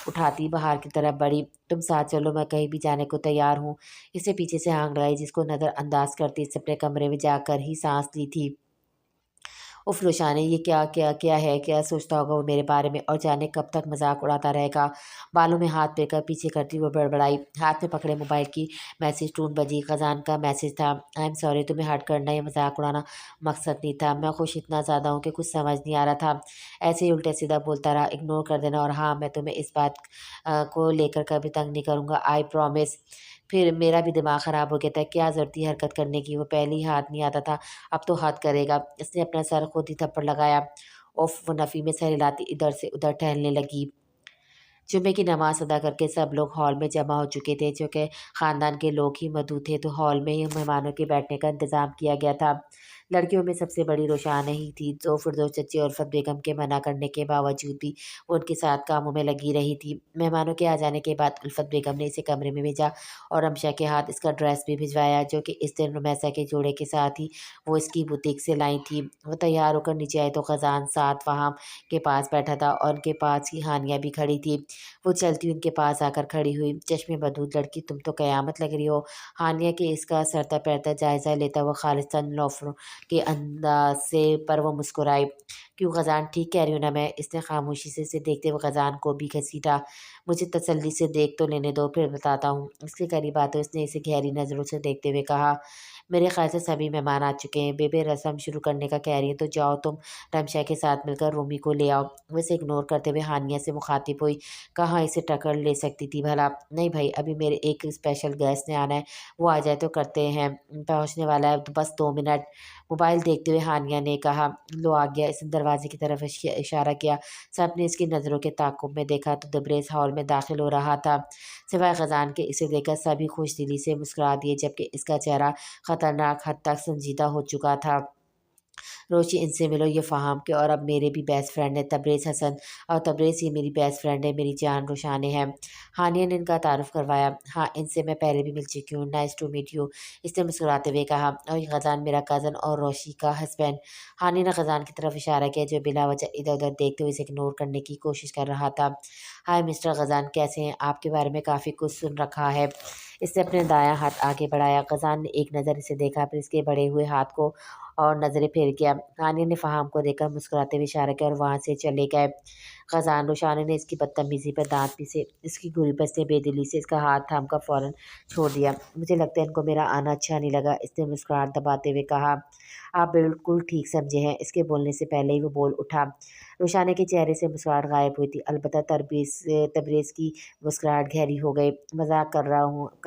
उठाती बाहर की तरफ बढ़ी। तुम साथ चलो, मैं कहीं भी जाने को तैयार हूँ। इसे पीछे से आंख लगाई, जिसको नज़रअंदाज करती इसने अपने कमरे में जाकर ही सांस ली थी। उफ़ रुशाने, ये क्या क्या क्या है? क्या सोचता होगा वो मेरे बारे में, और जाने कब तक मज़ाक उड़ाता रहेगा। बालों में हाथ फेरकर पीछे करती वो बड़बड़ाई। हाथ में पकड़े मोबाइल की मैसेज टून बजी। ख़ज़ान का मैसेज था। आई एम सॉरी, तुम्हें हर्ट करना या मज़ाक उड़ाना मकसद नहीं था। मैं खुश इतना ज़्यादा हूँ कि कुछ समझ नहीं आ रहा था। ऐसे ही उल्टा सीधा बोलता रहा, इग्नोर कर देना। और हाँ, मैं तुम्हें इस बात को लेकर कभी तंग नहीं करूँगा, आई प्रॉमिस। फिर मेरा भी दिमाग ख़राब हो गया था। क्या ज़रूरत थी हरकत करने की? वो पहले ही हाथ नहीं आता था, अब तो हद करेगा। इसने अपना सर खुद ही थप्पड़ लगाया। उफ़! वो नफ़ी में सर हिलाती इधर से उधर टहलने लगी। जुम्मे की नमाज़ अदा करके सब लोग हॉल में जमा हो चुके थे। चूँकि ख़ानदान के लोग ही मौजूद थे तो हॉल में ही मेहमानों के बैठने का इंतज़ाम किया गया था। लड़कियों में सबसे बड़ी रोशाना ही थी, तो फिरदौस चच्ची और उल्फत बेगम के मना करने के बावजूद भी वो उनके साथ कामों में लगी रही थी। मेहमानों के आ जाने के बाद उल्फत बेगम ने इसे कमरे में भेजा और अमशा के हाथ इसका ड्रेस भी भिजवाया, जो कि इस दिन रुमैसा के जोड़े के साथ ही वो इसकी बुटीक से लाई थी। वो तैयार होकर नीचे आई तो ख़ज़ान साथ वहाँ के पास बैठा था और उनके पास ही हानिया भी खड़ी थी। वो चलती उनके पास आकर खड़ी हुई। चश्मे बदूद लड़की, तुम तो क़यामत लग रही हो। हानिया के इसका सरता पैरता जायज़ा लेता हुआ खालिस्तान के अंदाज से पर वो मुस्कुराई। क्यों ग़ज़ान, ठीक कह रही हूँ ना मैं? इसने खामोशी से इसे देखते हुए ग़ज़ान को भी घसीटा। मुझे तसल्ली से देख तो लेने दो, फिर बताता हूँ। इसके करीब आते हुए उसने इसे गहरी नज़रों से देखते हुए कहा, मेरे ख़्याल से सभी मेहमान आ चुके हैं। बेबे रस्म शुरू करने का कह रही है, तो जाओ तुम रमशा के साथ मिलकर रूमी को ले आओ। वैसे इग्नोर करते हुए हानिया से मुखातिब हुई, कहाँ इसे टक्कर ले सकती थी भला? नहीं भाई, अभी मेरे एक स्पेशल गेस्ट ने आना है, वो आ जाए तो करते हैं, पहुँचने वाला है, तो बस 2 मिनट। मोबाइल देखते हुए हानिया ने कहा, लो आ गया। इसने दरवाजे की तरफ इशारा किया। सबने इसकी नज़रों के ताक़ुब में देखा तो दबरेज़ हॉल में दाखिल हो रहा था। सिवाय ख़ज़ान के इसे देखकर सभी खुश दिली से मुस्कुरा दिए, जबकि इसका चेहरा ख़तरनाक हद तक संजीदा हो चुका था। रोशी, इनसे मिलो, ये फ़हाम के और अब मेरे भी बेस्ट फ्रेंड है तबरेज़ हसन, और तबरेज़ ये मेरी बेस्ट फ्रेंड है, मेरी जान रोशाने है। हानिया ने इनका तारुफ़ करवाया। हाँ, इनसे मैं पहले भी मिल चुकी हूँ, नाइस टू मीट यू, इसने मुस्कुराते हुए कहा। और ये ग़ज़ान मेरा कज़न और रोशी का हस्बैंड। हानिया ने ग़ज़ान की तरफ इशारा किया, जो बिला वजह इधर उधर देखते हुए इसे इग्नोर करने की कोशिश कर रहा था। हाय मिस्टर ग़ज़ान, कैसे हैं? आपके बारे में काफ़ी कुछ सुन रखा है। इसने अपने दायां हाथ आगे बढ़ाया। ग़ज़ान ने एक नज़र इसे देखा, फिर इसके बढ़े हुए हाथ को और नज़रें फेर किया। हानिया ने फ़हाम को देखकर मुस्कुराते हुए इशारा किया और वहाँ से चले गए। ग़ज़ान, रोशाना ने इसकी बदतमीज़ी पर दाँत पीसे। इसकी गुर्बत से बेदिली से इसका हाथ थामकर फ़ौरन छोड़ दिया। मुझे लगता है इनको मेरा आना अच्छा नहीं लगा, इसने मुस्कुराहट दबाते हुए कहा। आप बिल्कुल ठीक समझे हैं। इसके बोलने से पहले ही वो बोल उठा। रोशाना के चेहरे से मुस्कुराहट गायब हुई थी। अलबत्ता तबरेज़ की मुस्कुराहट गहरी हो गई। मज़ाक कर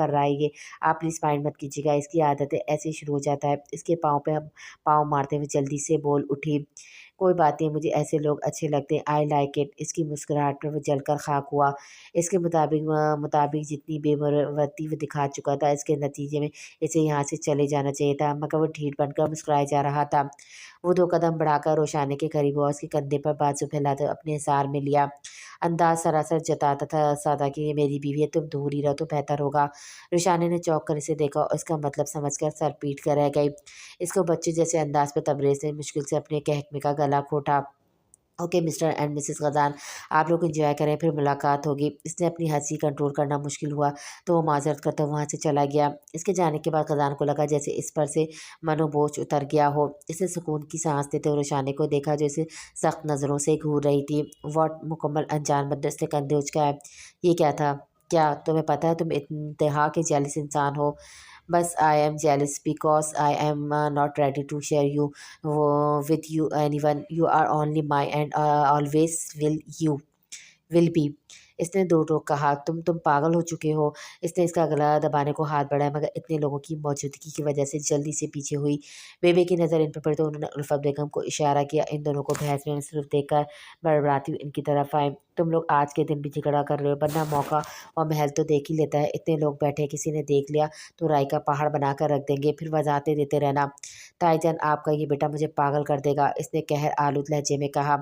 रहा है ये। आप प्लीज़ माइंड मत कीजिएगा, इसकी आदत है, ऐसे ही शुरू हो जाता है। इसके पाँव पे पाँव मारते हुए जल्दी से बोल उठी। कोई बात नहीं, मुझे ऐसे लोग अच्छे लगते हैं, आई लाइक इट। इसकी मुस्कुराहट पर वो जलकर खाक हुआ। इसके मुताबिक जितनी बेमरवती वो दिखा चुका था, इसके नतीजे में इसे यहाँ से चले जाना चाहिए था, मगर वो ढीठ बनकर मुस्कुराया जा रहा था। वो 2 कदम बढ़ाकर रोशाने के करीब हुआ, उसके कंधे पर बाजू फैलाते अपने हिसार में लिया। अंदाज सरासर जताता था कि ये मेरी बीवी है, तुम दूर ही रहो तो बेहतर होगा। रोशाने ने चौंक कर इसे देखा और इसका मतलब समझकर सर पीट कर रह गई। इसको बच्चे जैसे अंदाज में तबरेज़ ने मुश्किल से अपने कहकमे का गला घोटा। ओके मिस्टर एंड मिसेस ग़ज़ान, आप लोग एंजॉय करें, फिर मुलाकात होगी। इसने अपनी हंसी कंट्रोल करना मुश्किल हुआ तो वो माजरत करता वहाँ से चला गया। इसके जाने के बाद ग़ज़ान को लगा जैसे इस पर से मनोबोझ उतर गया हो। इसने सुकून की सांस लेते हुए रोशाने को देखा, जो इसे सख्त नज़रों से घूर रही थी। वॉट, मुकम्मल अनजान बंदर, इसने कंधे उचकाए। ये क्या था? क्या तुम्हें पता है तुम इंतहा के जेलिस इंसान हो? बस I am jealous because I am not ready to share you with you anyone. You are only my and always will be. इसने दो टोक कहा। तुम पागल हो चुके हो। इसने इसका गला दबाने को हाथ बढ़ाया, मगर इतने लोगों की मौजूदगी की वजह से जल्दी से पीछे हुई। बेबे की नज़र इन पर पड़ी तो उन्होंने उल्फत बेगम को इशारा किया। इन दोनों को बहस में सिर्फ देखकर बड़बड़ाती हुई इनकी तरफ आए। तुम लोग आज के दिन भी झगड़ा कर रहे हो, वरना मौका और महल तो देख ही लेता है। इतने लोग बैठे, किसी ने देख लिया तो राय का पहाड़ बनाकर रख देंगे, फिर वजाहतें देते रहना। ताईजान, आपका ये बेटा मुझे पागल कर देगा, इसने कहर आलूद लहजे में कहा।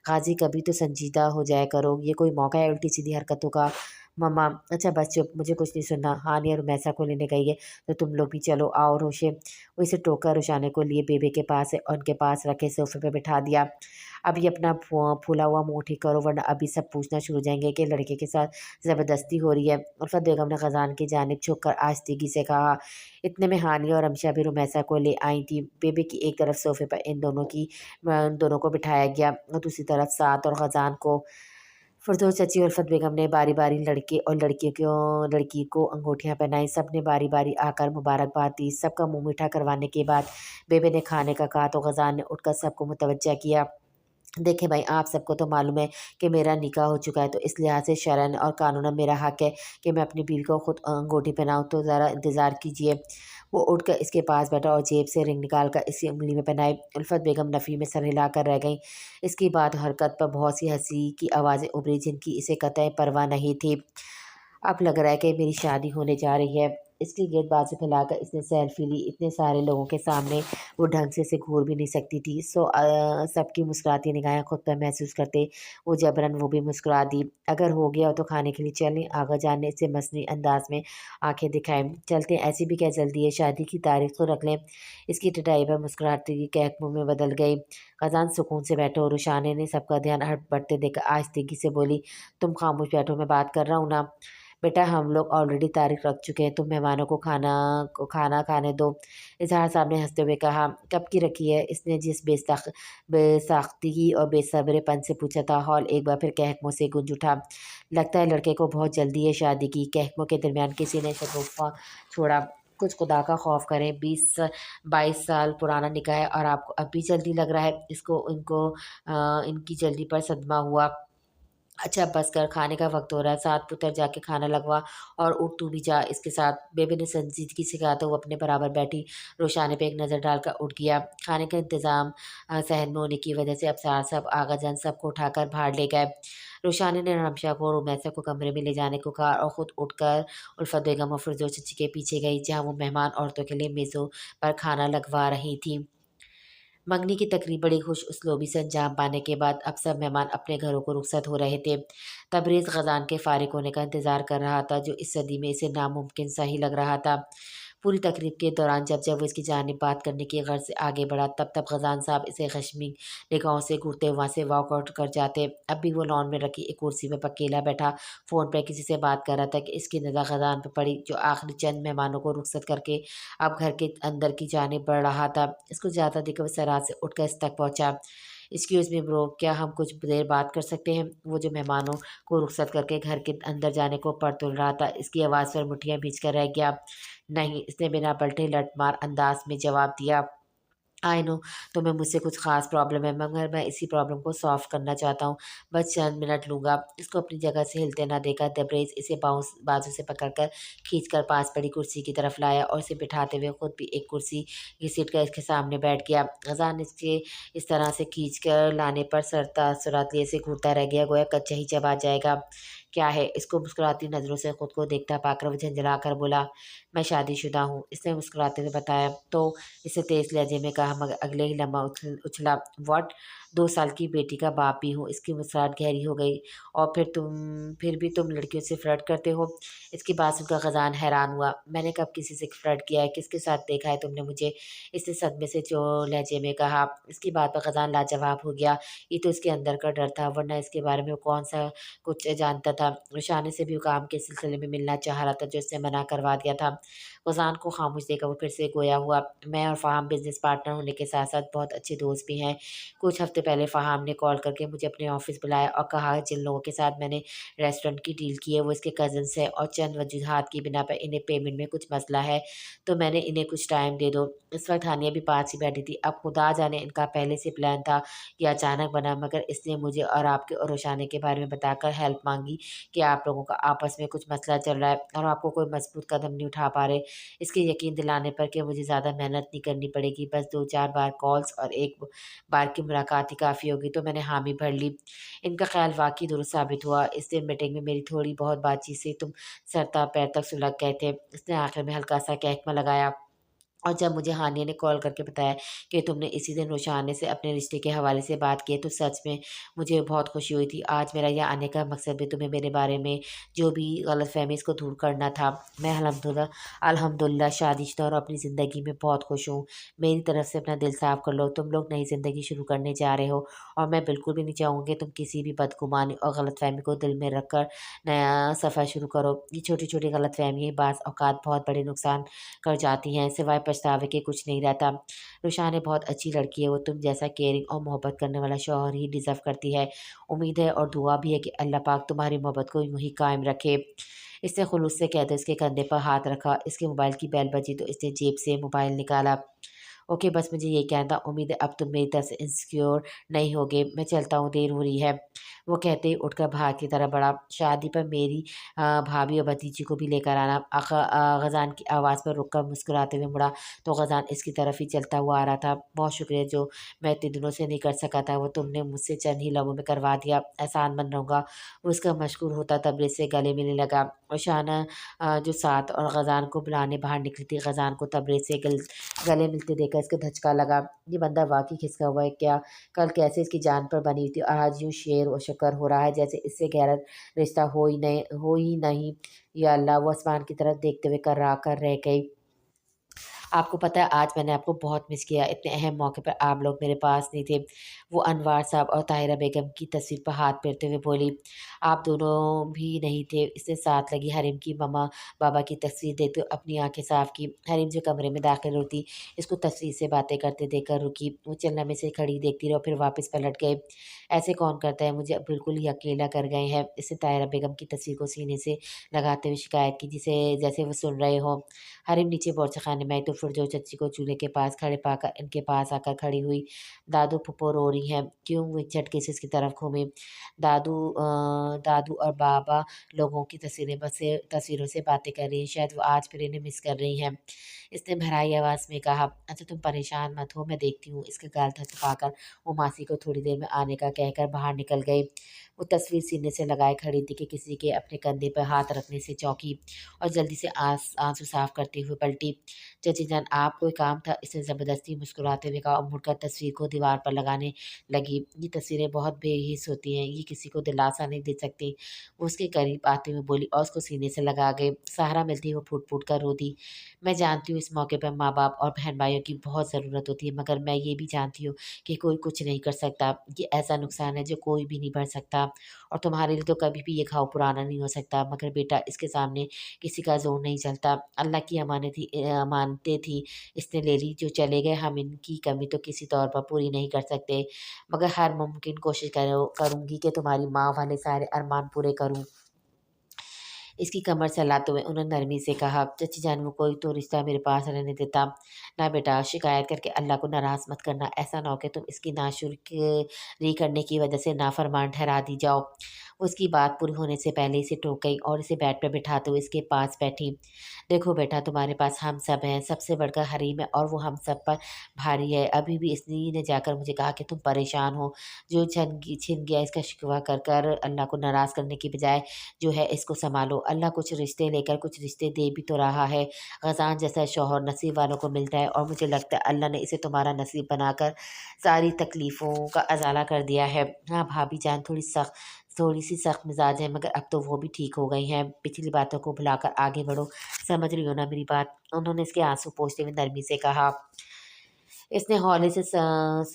गाजी, कभी तो संजीदा हो जाया करो, ये कोई मौका है उल्टी सीधी हरकतों का? मम्मा, अच्छा बस चुप, मुझे कुछ नहीं सुनना। हानिया रुमैसा को लेने गई है तो तुम लोग भी चलो, आओ रोशे। वो इसे टोकर रुशाने को लिए बेबे के पास है और उनके पास रखे सोफे पे बिठा दिया। अभी अपना फूला हुआ मुंह ठीक करो, वरना अभी सब पूछना शुरू हो जाएंगे कि लड़के के साथ ज़बरदस्ती हो रही है। उल्फत बेगम ने ख़ज़ान की जानिब झुक कर आहिस्तगी से कहा। इतने में हानिया और अमशा भी रुमैसा को ले आई थी। बेबे की एक तरफ सोफे पर इन दोनों को बिठाया गया और दूसरी तरफ सात और ख़ज़ान को। फिरदौस चची और उल्फत बेगम ने बारी बारी लड़के और लड़की को अंगूठियां पहनाई। सब ने बारी बारी आकर मुबारकबाद दी। सबका मुंह मीठा करवाने के बाद बेबे ने खाने का कहा तो ग़ज़ान ने उठकर सबको मुतवज्जा किया। देखें भाई, आप सबको तो मालूम है कि मेरा निकाह हो चुका है, तो इस लिहाज से शरन और कानूनन मेरा हक है कि मैं अपनी बीवी को खुद अंगूठी पहनाऊँ, तो ज़रा इंतज़ार कीजिए। वो उठकर इसके पास बैठा और जेब से रिंग निकाल कर इसकी उंगली में पहनाई। उल्फत बेगम नफ़ी में सर हिला कर रह गईं। इसकी बात हरकत पर बहुत सी हंसी की आवाज़ें उभरी, जिनकी इसे कतई परवाह नहीं थी। अब लग रहा है कि मेरी शादी होने जा रही है। इसकी गेंदबाजी फैलाकर इसने सेल्फी ली। इतने सारे लोगों के सामने वो ढंग से घूर भी नहीं सकती थी। सबकी मुस्कुराती निगाहें खुद पर महसूस करते वो जबरन वो भी मुस्कुरा दी। अगर हो गया हो तो खाने के लिए चलें, आगा जान ने इससे मसनी अंदाज में आंखें दिखाई। चलते हैं, ऐसी भी क्या जल्दी है, शादी की तारीख तो रख लें। इसकी टटाई पर मुस्कुराती की कहक मुँह में बदल गई। खजान, सुकून से बैठो। रुशाने ने सबका ध्यान हट बढ़ते देखकर आहिस्तगी से बोली, तुम खामोश बैठो, मैं बात कर रहा हूँ ना। बेटा हम लोग ऑलरेडी तारीख रख चुके हैं, तुम मेहमानों को खाना खाने दो। इजहार साहब ने हंसते हुए कहा, कब की रखी है? इसने जिस बेसाख्तगी और बेसब्रेपन से पूछा था, हॉल एक बार फिर कहकमों से गूंज उठा। लगता है लड़के को बहुत जल्दी है शादी की। कहकमों के दरमियान किसी ने शगुफ्ता छोड़ा, कुछ खुदा का खौफ करें, 20-22 साल पुराना निकाह है और आपको अब भी जल्दी लग रहा है। इसको इनको इनकी जल्दी पर सदमा हुआ। अच्छा बस कर, खाने का वक्त हो रहा है, साथ पुत्र जाके खाना लगवा और उठ तू भी जा इसके साथ। बेबी ने संजीदगी से कहा तो वो अपने बराबर बैठी रोशानी पे एक नज़र डालकर उठ गया। खाने का इंतज़ाम सहन में होने की वजह से अफसार सब आगा जान सबको उठाकर बाहर ले गए। रोशानी ने रमशा को और उमैसा को कमरे में ले जाने को कहा और ख़ुद उठकर उल्फत बेगम और फिरदौस चची के पीछे गई, जहाँ वो मेहमान औरतों के लिए मेज़ों पर खाना लगवा रही थी। मंगनी की तकरीब बड़ी खुश उसलूबी से अंजाम पाने के बाद अब सब मेहमान अपने घरों को रुखसत हो रहे थे। तबरेज़ ख़ज़ान के फ़ारिग होने का इंतज़ार कर रहा था, जो इस सदी में इसे नामुमकिन सा ही लग रहा था। पूरी तकरीब के दौरान जब जब वो इसकी जानिब बात करने की गर्ज से आगे बढ़ा, तब तब ख़ज़ान साहब इसे खशमीन निगाहों से घूरते वहाँ से वॉकआउट कर जाते। अब भी वो लॉन में रखी एक कुर्सी में अकेला बैठा फ़ोन पर किसी से बात कर रहा था कि इसकी नज़र ख़ज़ान पर पड़ी, जो आखिरी चंद मेहमानों को रुखसत करके अब घर के अंदर की जानिब बढ़ रहा था। इसको ज़्यादा देखकर वो सराह से उठकर इस तक पहुँचा। एक्सक्यूज़ मी ब्रो, क्या हम कुछ देर बात कर सकते हैं? वो जो मेहमानों को रुखसत करके घर के अंदर जाने को पर तुल रहा था, इसकी आवाज़ पर मुठियाँ भींच कर रह गया। नहीं, इसने बिना पलटे लठमार अंदाज में जवाब दिया। आई नो तुम्हें मुझसे कुछ ख़ास प्रॉब्लम है, मगर मैं इसी प्रॉब्लम को सॉल्व करना चाहता हूँ। बस चंद मिनट लूँगा। इसको अपनी जगह से हिलते ना देखा तबरेज़ इसे बाजू से पकड़कर खींचकर पास पड़ी कुर्सी की तरफ लाया और इसे बिठाते हुए खुद भी एक कुर्सी घसीट कर इसके सामने बैठ गया। ग़ज़ान इसके इस तरह से खींच कर लाने पर सरतासुरातली से घूरता रह गया, गोया कच्चा ही चबा जाएगा। क्या है? इसको मुस्कुराती नज़रों से खुद को देखता पाकर वो झंझला कर बोला, मैं शादीशुदा हूँ। इसने मुस्कुराते हुए बताया। तो इसे तेज़ लहजे में कहा, मगर अगले ही लम्हा उछला। व्हाट? 2 साल की बेटी का बाप भी हूँ। इसकी मुस्कुराहट गहरी हो गई। और फिर भी तुम लड़कियों से फ्लर्ट करते हो? इसकी बात सुनकर ख़ज़ान हैरान हुआ। मैंने कब किसी से फ्लर्ट किया है? किसके साथ देखा है तुमने मुझे? इसने सदमे से जो लहजे में कहा। इसकी बात पर ख़ज़ान लाजवाब हो गया। ये तो इसके अंदर का डर था, वरना इसके बारे में वो कौन सा कुछ जानता था। रुशाने से भी वो काम के सिलसिले में मिलना चाह रहा था, जो इसने मना करवा दिया था। फ़ज़ान को खामोश देखकर वो फिर से गोया हुआ। मैं और फ़ाहम बिज़नेस पार्टनर होने के साथ-साथ बहुत अच्छे दोस्त भी हैं। कुछ हफ़्ते पहले फ़ाहम ने कॉल करके मुझे अपने ऑफ़िस बुलाया और कहा जिन लोगों के साथ मैंने रेस्टोरेंट की डील की है वो इसके कज़िन्स हैं और चंद वजूहात की बिना पर इन्हें पेमेंट में कुछ मसला है, तो मैंने इन्हें कुछ टाइम दे दो। इस वक़्त हानिया भी पास ही बैठी थी। अब खुदा जाने इनका पहले से प्लान था या अचानक बना, मगर इसने मुझे और आपके और रोशाने के बारे में बताकर हेल्प माँगी कि आप लोगों का आपस में कुछ मसला चल रहा है और आपको कोई मज़बूत कदम नहीं उठा पा रहे। इसके यकीन दिलाने पर कि मुझे ज़्यादा मेहनत नहीं करनी पड़ेगी, बस 2-4 बार कॉल्स और 1 बार की मुलाकात ही काफ़ी होगी, तो मैंने हामी भर ली। इनका ख़्याल वाक़ई दुरुस्त साबित हुआ। इस दिन मीटिंग में मेरी थोड़ी बहुत बातचीत से तुम सर-पैर तक सुलग गए थे। इसने आखिर में हल्का-सा कहकमा लगाया। और जब मुझे हानिया ने कॉल करके बताया कि तुमने इसी दिन रोशाने से अपने रिश्ते के हवाले से बात की है, तो सच में मुझे बहुत खुशी हुई थी। आज मेरा यहाँ आने का मकसद भी तुम्हें मेरे बारे में जो भी गलतफ़हमी इसको दूर करना था। मैं अल्हम्दुलिल्लाह शादीशुदा और अपनी ज़िंदगी में बहुत खुश हूँ। मेरी तरफ से अपना दिल साफ़ कर लो, तुम लोग नई ज़िंदगी शुरू करने जा रहे हो और मैं बिल्कुल भी नहीं चाहूँगी कि तुम किसी भी बदगुमानी और गलतफ़हमी को दिल में रख कर नया सफ़र शुरू करो। ये छोटी-छोटी गलतफ़हमियाँ बाज़ औक़ात बहुत बड़े नुकसान कर जाती हैं, सिवाय पछतावे के कुछ नहीं रहता। रुशाने बहुत अच्छी लड़की है, वो तुम जैसा केयरिंग और मोहब्बत करने वाला शौहर ही डिज़र्व करती है। उम्मीद है और दुआ भी है कि अल्लाह पाक तुम्हारी मोहब्बत को यूँ ही कायम रखे। इसने खुलूस से कहते इसके कंधे पर हाथ रखा। इसके मोबाइल की बेल बजी तो इसने जेब से मोबाइल निकाला। ओके बस मुझे ये कहना था, उम्मीद है अब तुम मेरी तरफ से इनसिक्योर नहीं होगे। मैं चलता हूँ, देर हो रही है। वो कहते ही उठकर बाहर की तरफ बढ़ा। शादी पर मेरी भाभी और भतीजी को भी लेकर आना। ग़ज़ान की आवाज़ पर रुक कर मुस्कुराते हुए मुड़ा तो ग़ज़ान इसकी तरफ ही चलता हुआ आ रहा था। बहुत शुक्रिया जो मैं इतने दिनों से नहीं कर सका था, वो तुमने मुझसे चंद ही लम्हों में करवा दिया। एहसान मंद रहूँगा। वो उसका मशकूर होता तबरेज़ से गले मिलने लगा। और शाना जो साथ और ग़ज़ान को बुलाने बाहर निकली थी, ग़ज़ान को तबरेज़ से गले मिलते देखकर इसको धचका लगा। ये बंदा वाक़ई खिसका हुआ है क्या? कल कैसे इसकी जान पर बनी हुई थी और आज यूँ शेर व शक्कर हो रहा है जैसे इससे गहरा रिश्ता हो ही नहीं। या अल्लाह! वो आसमान की तरफ देखते हुए कर्रा कर रह गई। आपको पता है आज मैंने आपको बहुत मिस किया, इतने अहम मौके पर आप लोग मेरे पास नहीं थे। वो अनवार साहब और ताहिरा बेगम की तस्वीर पर हाथ फेरते हुए बोली, आप दोनों भी नहीं थे। इसने साथ लगी हरीम की मम्मा बाबा की तस्वीर देखते हुए अपनी आँखें साफ की। हरीम जो कमरे में दाखिल होती, इसको तस्वीर से बातें करते देखकर रुकी। वो चलना में से खड़ी देखती रही और फिर वापस पलट गए। ऐसे कौन करता है, मुझे अब बिल्कुल ही अकेला कर गए हैं। इसने ताहिरा बेगम की तस्वीर को सीने से लगाते हुए शिकायत की, जिसे जैसे वो सुन रहे हों। हरीम नीचे पहुँचे खाने में आई तो फिरदौस चच्ची को चूल्हे के पास खड़े पाकर इनके पास आकर खड़ी हुई। दादू फूफो रो रही हैं, क्यों? वो झटके से इसकी तरफ घूमी। दादू और बाबा लोगों की तस्वीरों से बातें कर रही हैं, शायद वो आज फिर इन्हें मिस कर रही हैं। इसने भराई आवाज़ में कहा, अच्छा तुम परेशान मत हो, मैं देखती हूँ। इसके गाल थपथपाकर वो मासी को थोड़ी देर में आने का कहकर बाहर निकल गई। वो तस्वीर सीने से लगाए खड़ी थी कि किसी के अपने कंधे पर हाथ रखने से चौंकी और जल्दी से आंसू साफ करते हुए पलटी। चाची जान, आप कोई काम था? इसने ज़बरदस्ती मुस्कुराते हुए कहा और मुड़कर तस्वीर को दीवार पर लगाने लगी। ये तस्वीरें बहुत बेहिस होती हैं, ये किसी को दिलासा नहीं दे सकती। वो उसके करीब आते हुए बोली और उसको सीने से लगा गए। सहारा मिलती वो फूट फूट कर रो दी। मैं जानती हूँ इस मौके पर माँ बाप और बहन भाइयों की बहुत ज़रूरत होती है, मगर मैं ये भी जानती हूँ कि कोई कुछ नहीं कर सकता। ये ऐसा नुकसान है जो कोई भी नहीं भर सकता, और तुम्हारे लिए तो कभी भी ये घाव पुराना नहीं हो सकता। मगर बेटा, इसके सामने किसी का ज़ोर नहीं चलता। अल्लाह की अमानतें थी, इसने ले ली। जो चले गए, हम इनकी कमी तो किसी तौर पर पूरी नहीं कर सकते, मगर हर मुमकिन कोशिश करूँगी कि तुम्हारी माँ वाले सारे अरमान पूरे करूँ। इसकी कमर सहलाते हुए उन्होंने नरमी से कहा, चची जान, वो कोई तो रिश्ता मेरे पास रहने देता। ना बेटा, शिकायत करके अल्लाह को नाराज़ मत करना। ऐसा ना हो कि तुम इसकी नाशुक्री करने की वजह से नाफरमान ठहरा दी जाओ। उसकी बात पूरी होने से पहले इसे टोक गई और इसे बेड पर बिठाते हुए इसके पास बैठी। देखो बेटा, तुम्हारे पास हम सब हैं, सबसे बढ़कर हरीम है और वो हम सब पर भारी है। अभी भी इसने ने जाकर मुझे कहा कि तुम परेशान हो। जो छिन गया इसका शिकवा कर कर अल्लाह को नाराज़ करने की बजाय जो है इसको सँभालो। अल्लाह कुछ रिश्ते लेकर कुछ रिश्ते दे भी तो रहा है। ग़ज़ान जैसा शौहर नसीब वालों को मिलता है, और मुझे लगता है अल्लाह ने इसे तुम्हारा नसीब बनाकर सारी तकलीफ़ों का अज़ाला कर दिया है। हाँ भाभी जान, थोड़ी-सी सख्त मिज़ाज है, मगर अब तो वो भी ठीक हो गई हैं। पिछली बातों को भुलाकर आगे बढ़ो। समझ रही हो ना मेरी बात? उन्होंने इसके आँसू पोंछते हुए नरमी से कहा। इसने हौले से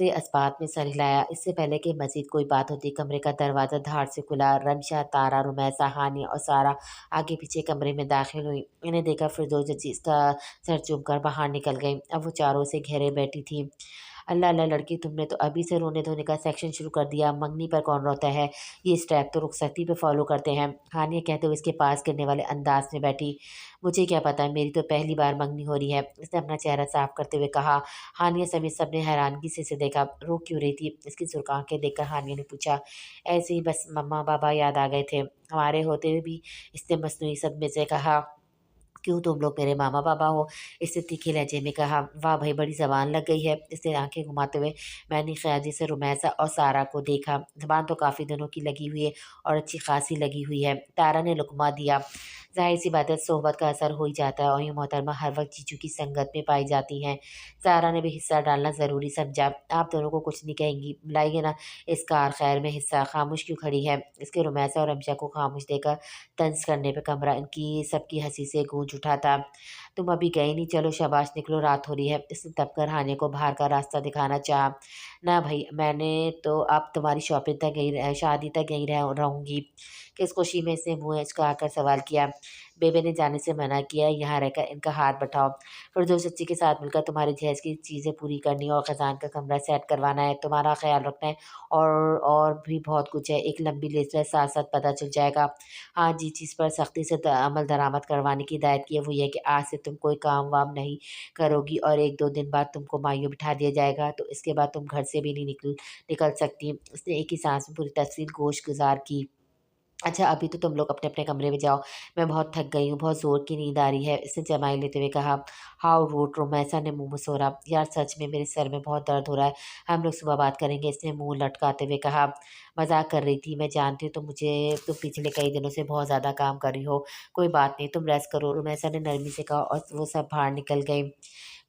इस्पात में सर हिलाया। इससे पहले कि मज़ीद कोई बात होती, कमरे का दरवाज़ा धाड़ से खुला। रमशा, तारा, रुमैसा, हानिया और सारा आगे-पीछे कमरे में दाखिल हुईं। इन्हें देखकर फिरदौस चची इसका सर चूमकर बाहर निकल गईं। अब वो चारों से घेरे बैठी थीं। अल्लाह अल्लाह लड़की, तुमने तो अभी से रोने-धोने का सेक्शन शुरू कर दिया। मंगनी पर कौन रोता है? ये स्टेप तो रुखसती पे फ़ॉलो करते हैं। हानिया कहते हुए इसके पास गिरने वाले अंदाज़ में बैठी। मुझे क्या पता, मेरी तो पहली बार मंगनी हो रही है। इसने अपना चेहरा साफ करते हुए कहा। हानिया समेत सबने हैरानगी से इसे देखा। रो क्यों रही थी? इसकी सुर्ख आँखें देखकर हानिया ने पूछा। ऐसे ही बस, मम्मा पापा याद आ गए थे। हमारे होते हुए भी, इसने मसनूई सदमे से कहा। क्यों, तुम लोग मेरे मामा पापा हो? इसने तीखे लहजे में कहा। वाह भाई, बड़ी ज़बान लग गई है। इसने आंखें घुमाते हुए मैंने ख्याजी से रुमैसा और सारा को देखा। ज़बान तो काफ़ी दिनों की लगी हुई है और अच्छी खासी लगी हुई है। तारा ने लुकमा दिया। ज़ाहिर सी बात है, सोहबत का असर हो ही जाता है, और ये मोहतरमा हर वक्त जीजू की संगत में पाई जाती हैं। सारा ने भी हिस्सा डालना ज़रूरी समझा। आप दोनों को कुछ नहीं कहेंगी, बुलाइए ना इस कार खैर में हिस्सा। खामोश क्यों खड़ी है? इसके रुमैसा और अमशा को खामोश देकर तंज करने पे कमरा इनकी सबकी हंसी से गूंज उठा था। तुम अभी गए नहीं, चलो शाबाश, निकलो, रात हो रही है। इसने दबकर हानिया को बाहर का रास्ता दिखाना चाहा। ना भाई, मैंने तो अब तुम्हारी शादी तक यहीं रहूंगी। किस खुशी में इसने मुँह अचका कर सवाल किया। बेबे ने जाने से मना किया है, यहाँ रहकर इनका हाथ बटाओ। फिरदौस चच्ची के साथ मिलकर तुम्हारे जहेज की चीज़ें पूरी करनी है और खजान का कमरा सेट करवाना है, तुम्हारा ख्याल रखना है, और भी बहुत कुछ है। एक लंबी लिस्ट है, साथ साथ पता चल जाएगा। हाँ, जिस चीज़ पर सख्ती से अमल दरामद करवाने की हिदायत की है, वो ये है कि आज से तुम कोई काम वाम नहीं करोगी, और 1-2 दिन बाद तुमको मायूं बिठा दिया जाएगा, तो इसके बाद तुम घर से भी नहीं निकल सकती। उसने एक ही सांस में पूरी तफसील गोश गुजार की। अच्छा, अभी तो तुम लोग अपने-अपने कमरे में जाओ। मैं बहुत थक गई हूँ, बहुत ज़ोर की नींद आ रही है। इसने जमाई लेते हुए कहा। हाउ रूड, रोमैसा ने मुँह मसोड़ा। यार सच में मेरे सर में बहुत दर्द हो रहा है। हम लोग सुबह बात करेंगे, इसने मुँह लटकाते हुए कहा। मज़ाक कर रही थी। मैं जानती हूँ तुम पिछले कई दिनों से बहुत ज़्यादा काम कर रही हो। कोई बात नहीं, तुम रेस्ट करो। रुमैसा ने नरमी से कहा और वो सब बाहर निकल गए।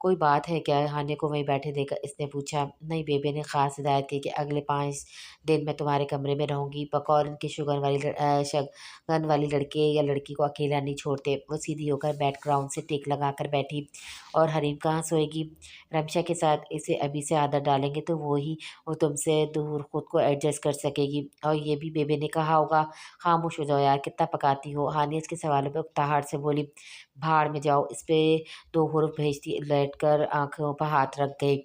कोई बात है क्या? हानिया को वहीं बैठे देखकर इसने पूछा। नहीं, बेबे ने ख़ास हिदायत की कि अगले 5 दिन मैं तुम्हारे कमरे में रहूँगी। बकौल इनके शगन वाली लड़के या लड़की को अकेला नहीं छोड़ते। वो सीधी होकर बैकग्राउंड से टेक लगा कर बैठी। और हरीम कहाँ सोएगी? रमशा के साथ इसे अभी से आदत डालेंगे तो वो तुमसे दूर खुद को एडजस्ट कर सकेगी। और ये भी बेबे ने कहा होगा। खामोश हो जाओ यार, कितना पकाती हो? हानिया इसके सवालों पर उकताहट से बोली। भाड़ में जाओ। इस पे 2 हुर्फ भेजती लेटकर आँखों पर हाथ रख गई।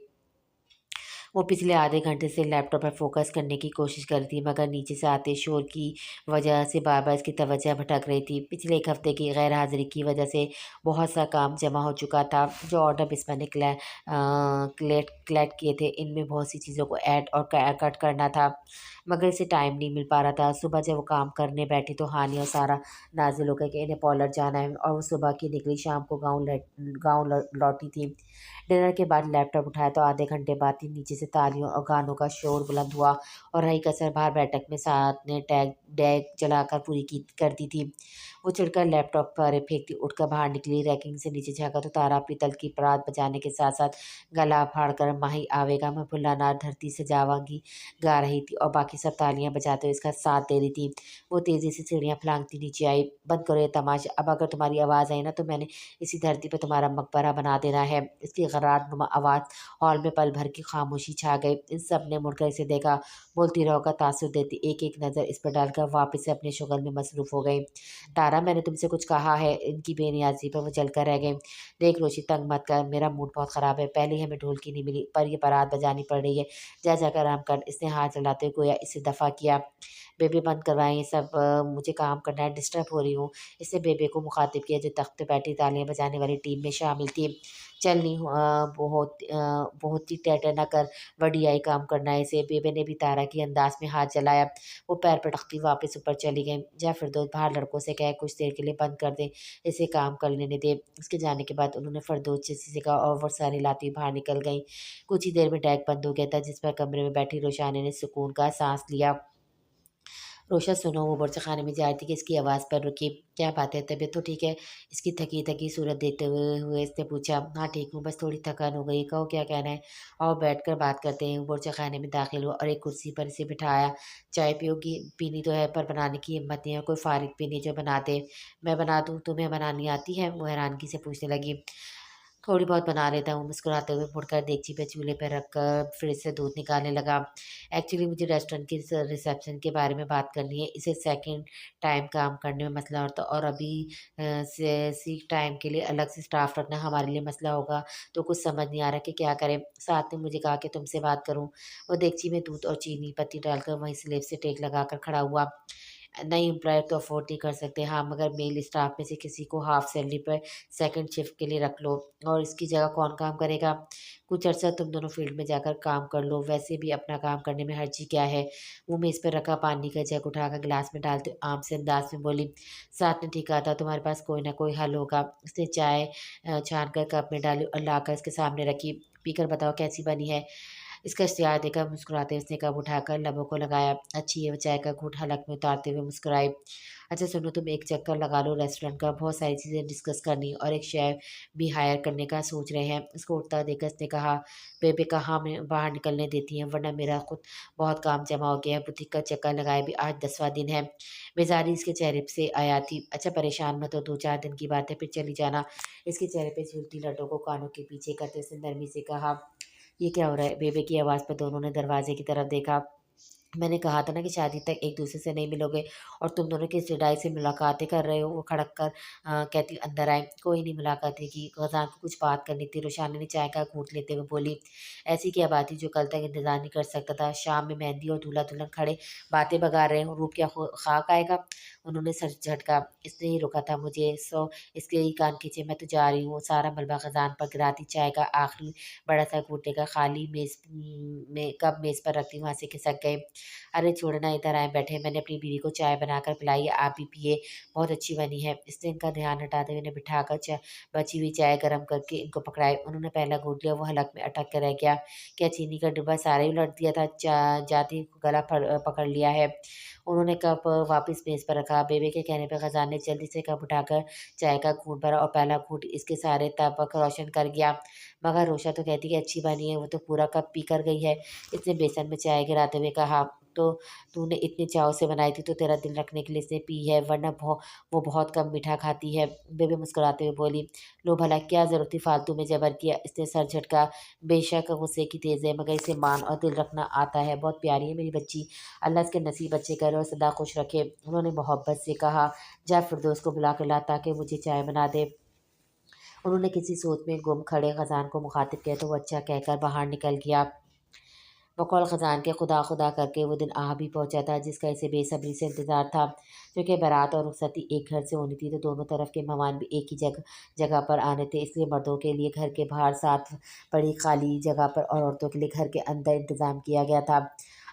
वो पिछले आधे घंटे से लैपटॉप पर फ़ोकस करने की कोशिश कर रही थी, मगर नीचे से आते शोर की वजह से बार-बार इसकी तवज्जो भटक रही थी। पिछले 1 हफ़्ते की गैर हाज़िरी की वजह से बहुत सा काम जमा हो चुका था, जो ऑर्डर बिस्वा ने कलेक्ट किए थे। इनमें बहुत सी चीज़ों को ऐड और कट करना था, मगर इसे टाइम नहीं मिल पा रहा था। सुबह जब वो काम करने बैठी तो हानिया और सारा नाज़िल हो गए कि इन्हें पॉलर जाना है, और वो सुबह की निकली शाम को गाँव लौटी थी। डिनर के बाद लैपटॉप उठाया तो आधे घंटे बाद ही नीचे से तालियों और गानों का शोर बुलंद हुआ, और रही कसर बाहर बैठक में साथ ने टैग डेक जलाकर पूरी की कर दी थी। वो चिढ़कर लैपटॉप पर फेंकती उठकर बाहर निकली। रैकिंग से नीचे झाँका तो तारा पीतल की परात बजाने के साथ साथ गला फाड़कर माही आवेगा मैं भुल्ला ना धरती से जावांगी गा रही थी, और बाकी सब तालियां बजाते हुए इसका साथ दे रही थी। वो तेजी से सीढ़ियां फलांगती नीचे आई। बंद करो ये तमाशा, अब अगर तुम्हारी आवाज़ आई ना तो मैंने इसी धरती पर तुम्हारा मकबरा बना देना है। इसकी गरारनुमा आवाज़ हॉल में पल भर की खामोशी छा गई। इन सब ने मुड़कर इसे देखा। बोलती रहो का तासुर देती एक एक नज़र इस पर डालकर वापस से अपने शुगल में मसरूफ़ हो गई। तारा, मैंने तुमसे कुछ कहा है? इनकी बेनियाजी पर वो जलकर रह गई। देख रोशी, तंग मत कर, मेरा मूड बहुत ख़राब है। पहले ही हमें ढोलकी नहीं मिली, पर ये बारात बजानी पड़ रही है। जा जाकर आराम कर। इसने हाथ जलाते हुए गोया इसे दफ़ा किया। बेबे बंद करवाएं ये सब, मुझे काम करना है, डिस्टर्ब हो रही हूँ। इसने बेबे को मुखातिब किया, जो तख्त पे बैठी तालियां बजाने वाली टीम में शामिल थी। चल नहीं, बहुत ही टैटर न कर, वडियाई काम करना है इसे। बेबे ने भी तारा की अंदाज में हाथ जलाया। वो पैर पटकती वापस ऊपर चली गई। जा फिरदौस, बाहर लड़कों से कह कुछ देर के लिए बंद कर दे, इसे काम कर लेने दे। उसके जाने के बाद उन्होंने फिरदौस से कहा और वो सारी लाती हुई बाहर निकल गई। कुछ ही देर में टैग बंद हो गया था, जिस पर कमरे में बैठी रोशानी ने सुकून का सांस लिया। रोशा, सुनो, वो बुर्ज खाने में जा रही थी कि इसकी आवाज़ पर रुकी। क्या बात है, तबीयत तो ठीक है? इसकी थकी थकी सूरत देखते हुए इसने पूछा। हाँ ठीक हूँ, बस थोड़ी थकान हो गई। कहो क्या कहना है? और बैठ कर बात करते हैं। बुर्ज खाने में दाखिल हुआ और एक कुर्सी पर इसे बिठाया। चाय पियोगी? पीनी तो है, पर बनाने की हिम्मत नहीं है। कोई फारिग भी नहीं जो बना दे। मैं बना दूँ? तुम्हें बनानी आती है? वो हैरानगी से पूछने लगी। थोड़ी बहुत बना लेता हूँ, मुस्कुराते हुए मुड़कर देगची पे चूल्हे पे रखकर फ्रिज से दूध निकालने लगा। एक्चुअली मुझे रेस्टोरेंट की रिसेप्शन के बारे में बात करनी है। इसे सेकंड टाइम काम करने में मसला होता, और अभी से सीख टाइम के लिए अलग से स्टाफ रखना हमारे लिए मसला होगा। तो कुछ समझ नहीं आ रहा कि क्या करें। साथ ने मुझे कहा कि तुमसे बात करूँ। वो देगची में दूध और चीनी पत्ती डालकर वहीं स्लेब से टेक लगाकर खड़ा हुआ। नई एम्प्लॉयर तो अफोर्ड नहीं कर सकते, हाँ, मगर मेल स्टाफ में से किसी को हाफ सैलरी पर सेकंड शिफ्ट के लिए रख लो। और इसकी जगह कौन काम करेगा? कुछ अर्सा तुम दोनों फील्ड में जाकर काम कर लो, वैसे भी अपना काम करने में हर्जी क्या है? वो मेज़ पर रखा पानी का जग उठाकर गिलास में डालते आम से अंदाज में बोली। साथ ने ठीक था, तुम्हारे पास कोई ना कोई हल होगा। उसने चाय छान कर कप में डाली और लाकर इसके सामने रखी। पीकर बताओ कैसी बनी है? इसका इश्तिहार देकर मुस्कुराते उसने कप उठाकर लबों को लगाया। अच्छी है। वो चाय का घूंट हलक में उतारते हुए मुस्कुराई। अच्छा सुनो, तुम एक चक्कर लगा लो रेस्टोरेंट का, बहुत सारी चीज़ें डिस्कस करनी, और एक शेफ भी हायर करने का सोच रहे हैं। उसको उठता देखकर उसने कहा। बेबे कहाँ में बाहर निकलने देती हैं, वरना मेरा खुद बहुत काम जमा हो गया है। बुटीक का चक्कर लगाए भी आज 10वां दिन है। बेजारी इसके चेहरे से आया थी। अच्छा परेशान मत हो, 2-4 दिन की बात है, फिर चली जाना। इसके चेहरे पे झूलती लड्डों को कानों के पीछे करते उसने नरमी से कहा। ये क्या हो रहा है? बेबे की आवाज़ पर दोनों ने दरवाजे की तरफ देखा। मैंने कहा था ना कि शादी तक एक दूसरे से नहीं मिलोगे, और तुम दोनों किस लड़ाई से मुलाकातें कर रहे हो? वो खड़क कर कहती अंदर आए। कोई नहीं मुलाकातें की, गजान को कुछ बात करनी थी। रोशानी ने चाय का घूंट लेते हुए बोली। ऐसी क्या बात थी जो कल तक इंतजार नहीं कर सकता था? शाम में मेहंदी और दूल्हा दुल्हन खड़े बातें बगा रहे हो, रूप क्या खाक आएगा? उन्होंने सर झटका। इसने ही रोका था मुझे। इसके ही कान खींचे, मैं तो जा रही हूँ। सारा मलबा खजान पर गिराती, चाय का आखिरी बड़ा सा घूंट लेकर खाली में कप मेज पर रखती वहां से खिसक गए। अरे छोड़ना, इधर आए बैठे। मैंने अपनी बीवी को चाय बनाकर पिलाई, आप भी पिए, बहुत अच्छी बनी है। इसने इनका ध्यान हटाते हुए इन्हें बिठाकर बची हुई चाय गर्म करके इनको पकड़ाई। उन्होंने पहला घूंट लिया, वो हलक में अटक कर रह गया। क्या चीनी का डिब्बा सारा ही उलट दिया था? जाती गला पकड़ लिया है। उन्होंने कप वापस मेज पर रखा। बेबे के कहने पर खजान ने जल्दी से कप उठाकर चाय का घूंट भरा और पहला घूंट इसके सारे तबक रोशन कर गया। मगर रोशा तो कहती कि अच्छी बनी है, वो तो पूरा कप पी कर गई है। इसने बेसन में चाय गिराते हुए कहा, तो तूने इतने चाव से बनाई थी तो तेरा दिल रखने के लिए इसने पी है, वरना वो बहुत कम मीठा खाती है। बेबे मुस्कुराते हुए बोली, लो भला क्या जरूरत थी फालतू में जबर किया। इसने सर झटका। बेशक गुस्से की तेज है, मगर इसे मान और दिल रखना आता है। बहुत प्यारी है मेरी बच्ची, अल्लाह इसके नसीब अच्छे करे और सदा खुश रखे। उन्होंने मोहब्बत से कहा, जा फिरदौस को बुला कर ला ताकि मुझे चाय बना दे। उन्होंने किसी सोच में गुम खड़े खजान को मुखातिब किया तो वो अच्छा कहकर बाहर निकल गया। बकौल खजान के खुदा खुदा करके वो दिन आ भी पहुंचा था जिसका इसे बेसब्री से इंतजार था। क्योंकि बारात और रुखसती एक घर से होनी थी तो दोनों तरफ के मेहमान भी एक ही जगह पर आने थे। इसलिए मर्दों के लिए घर के बाहर साथ पड़ी खाली जगह पर और औरतों के लिए घर के अंदर इंतजाम किया गया था।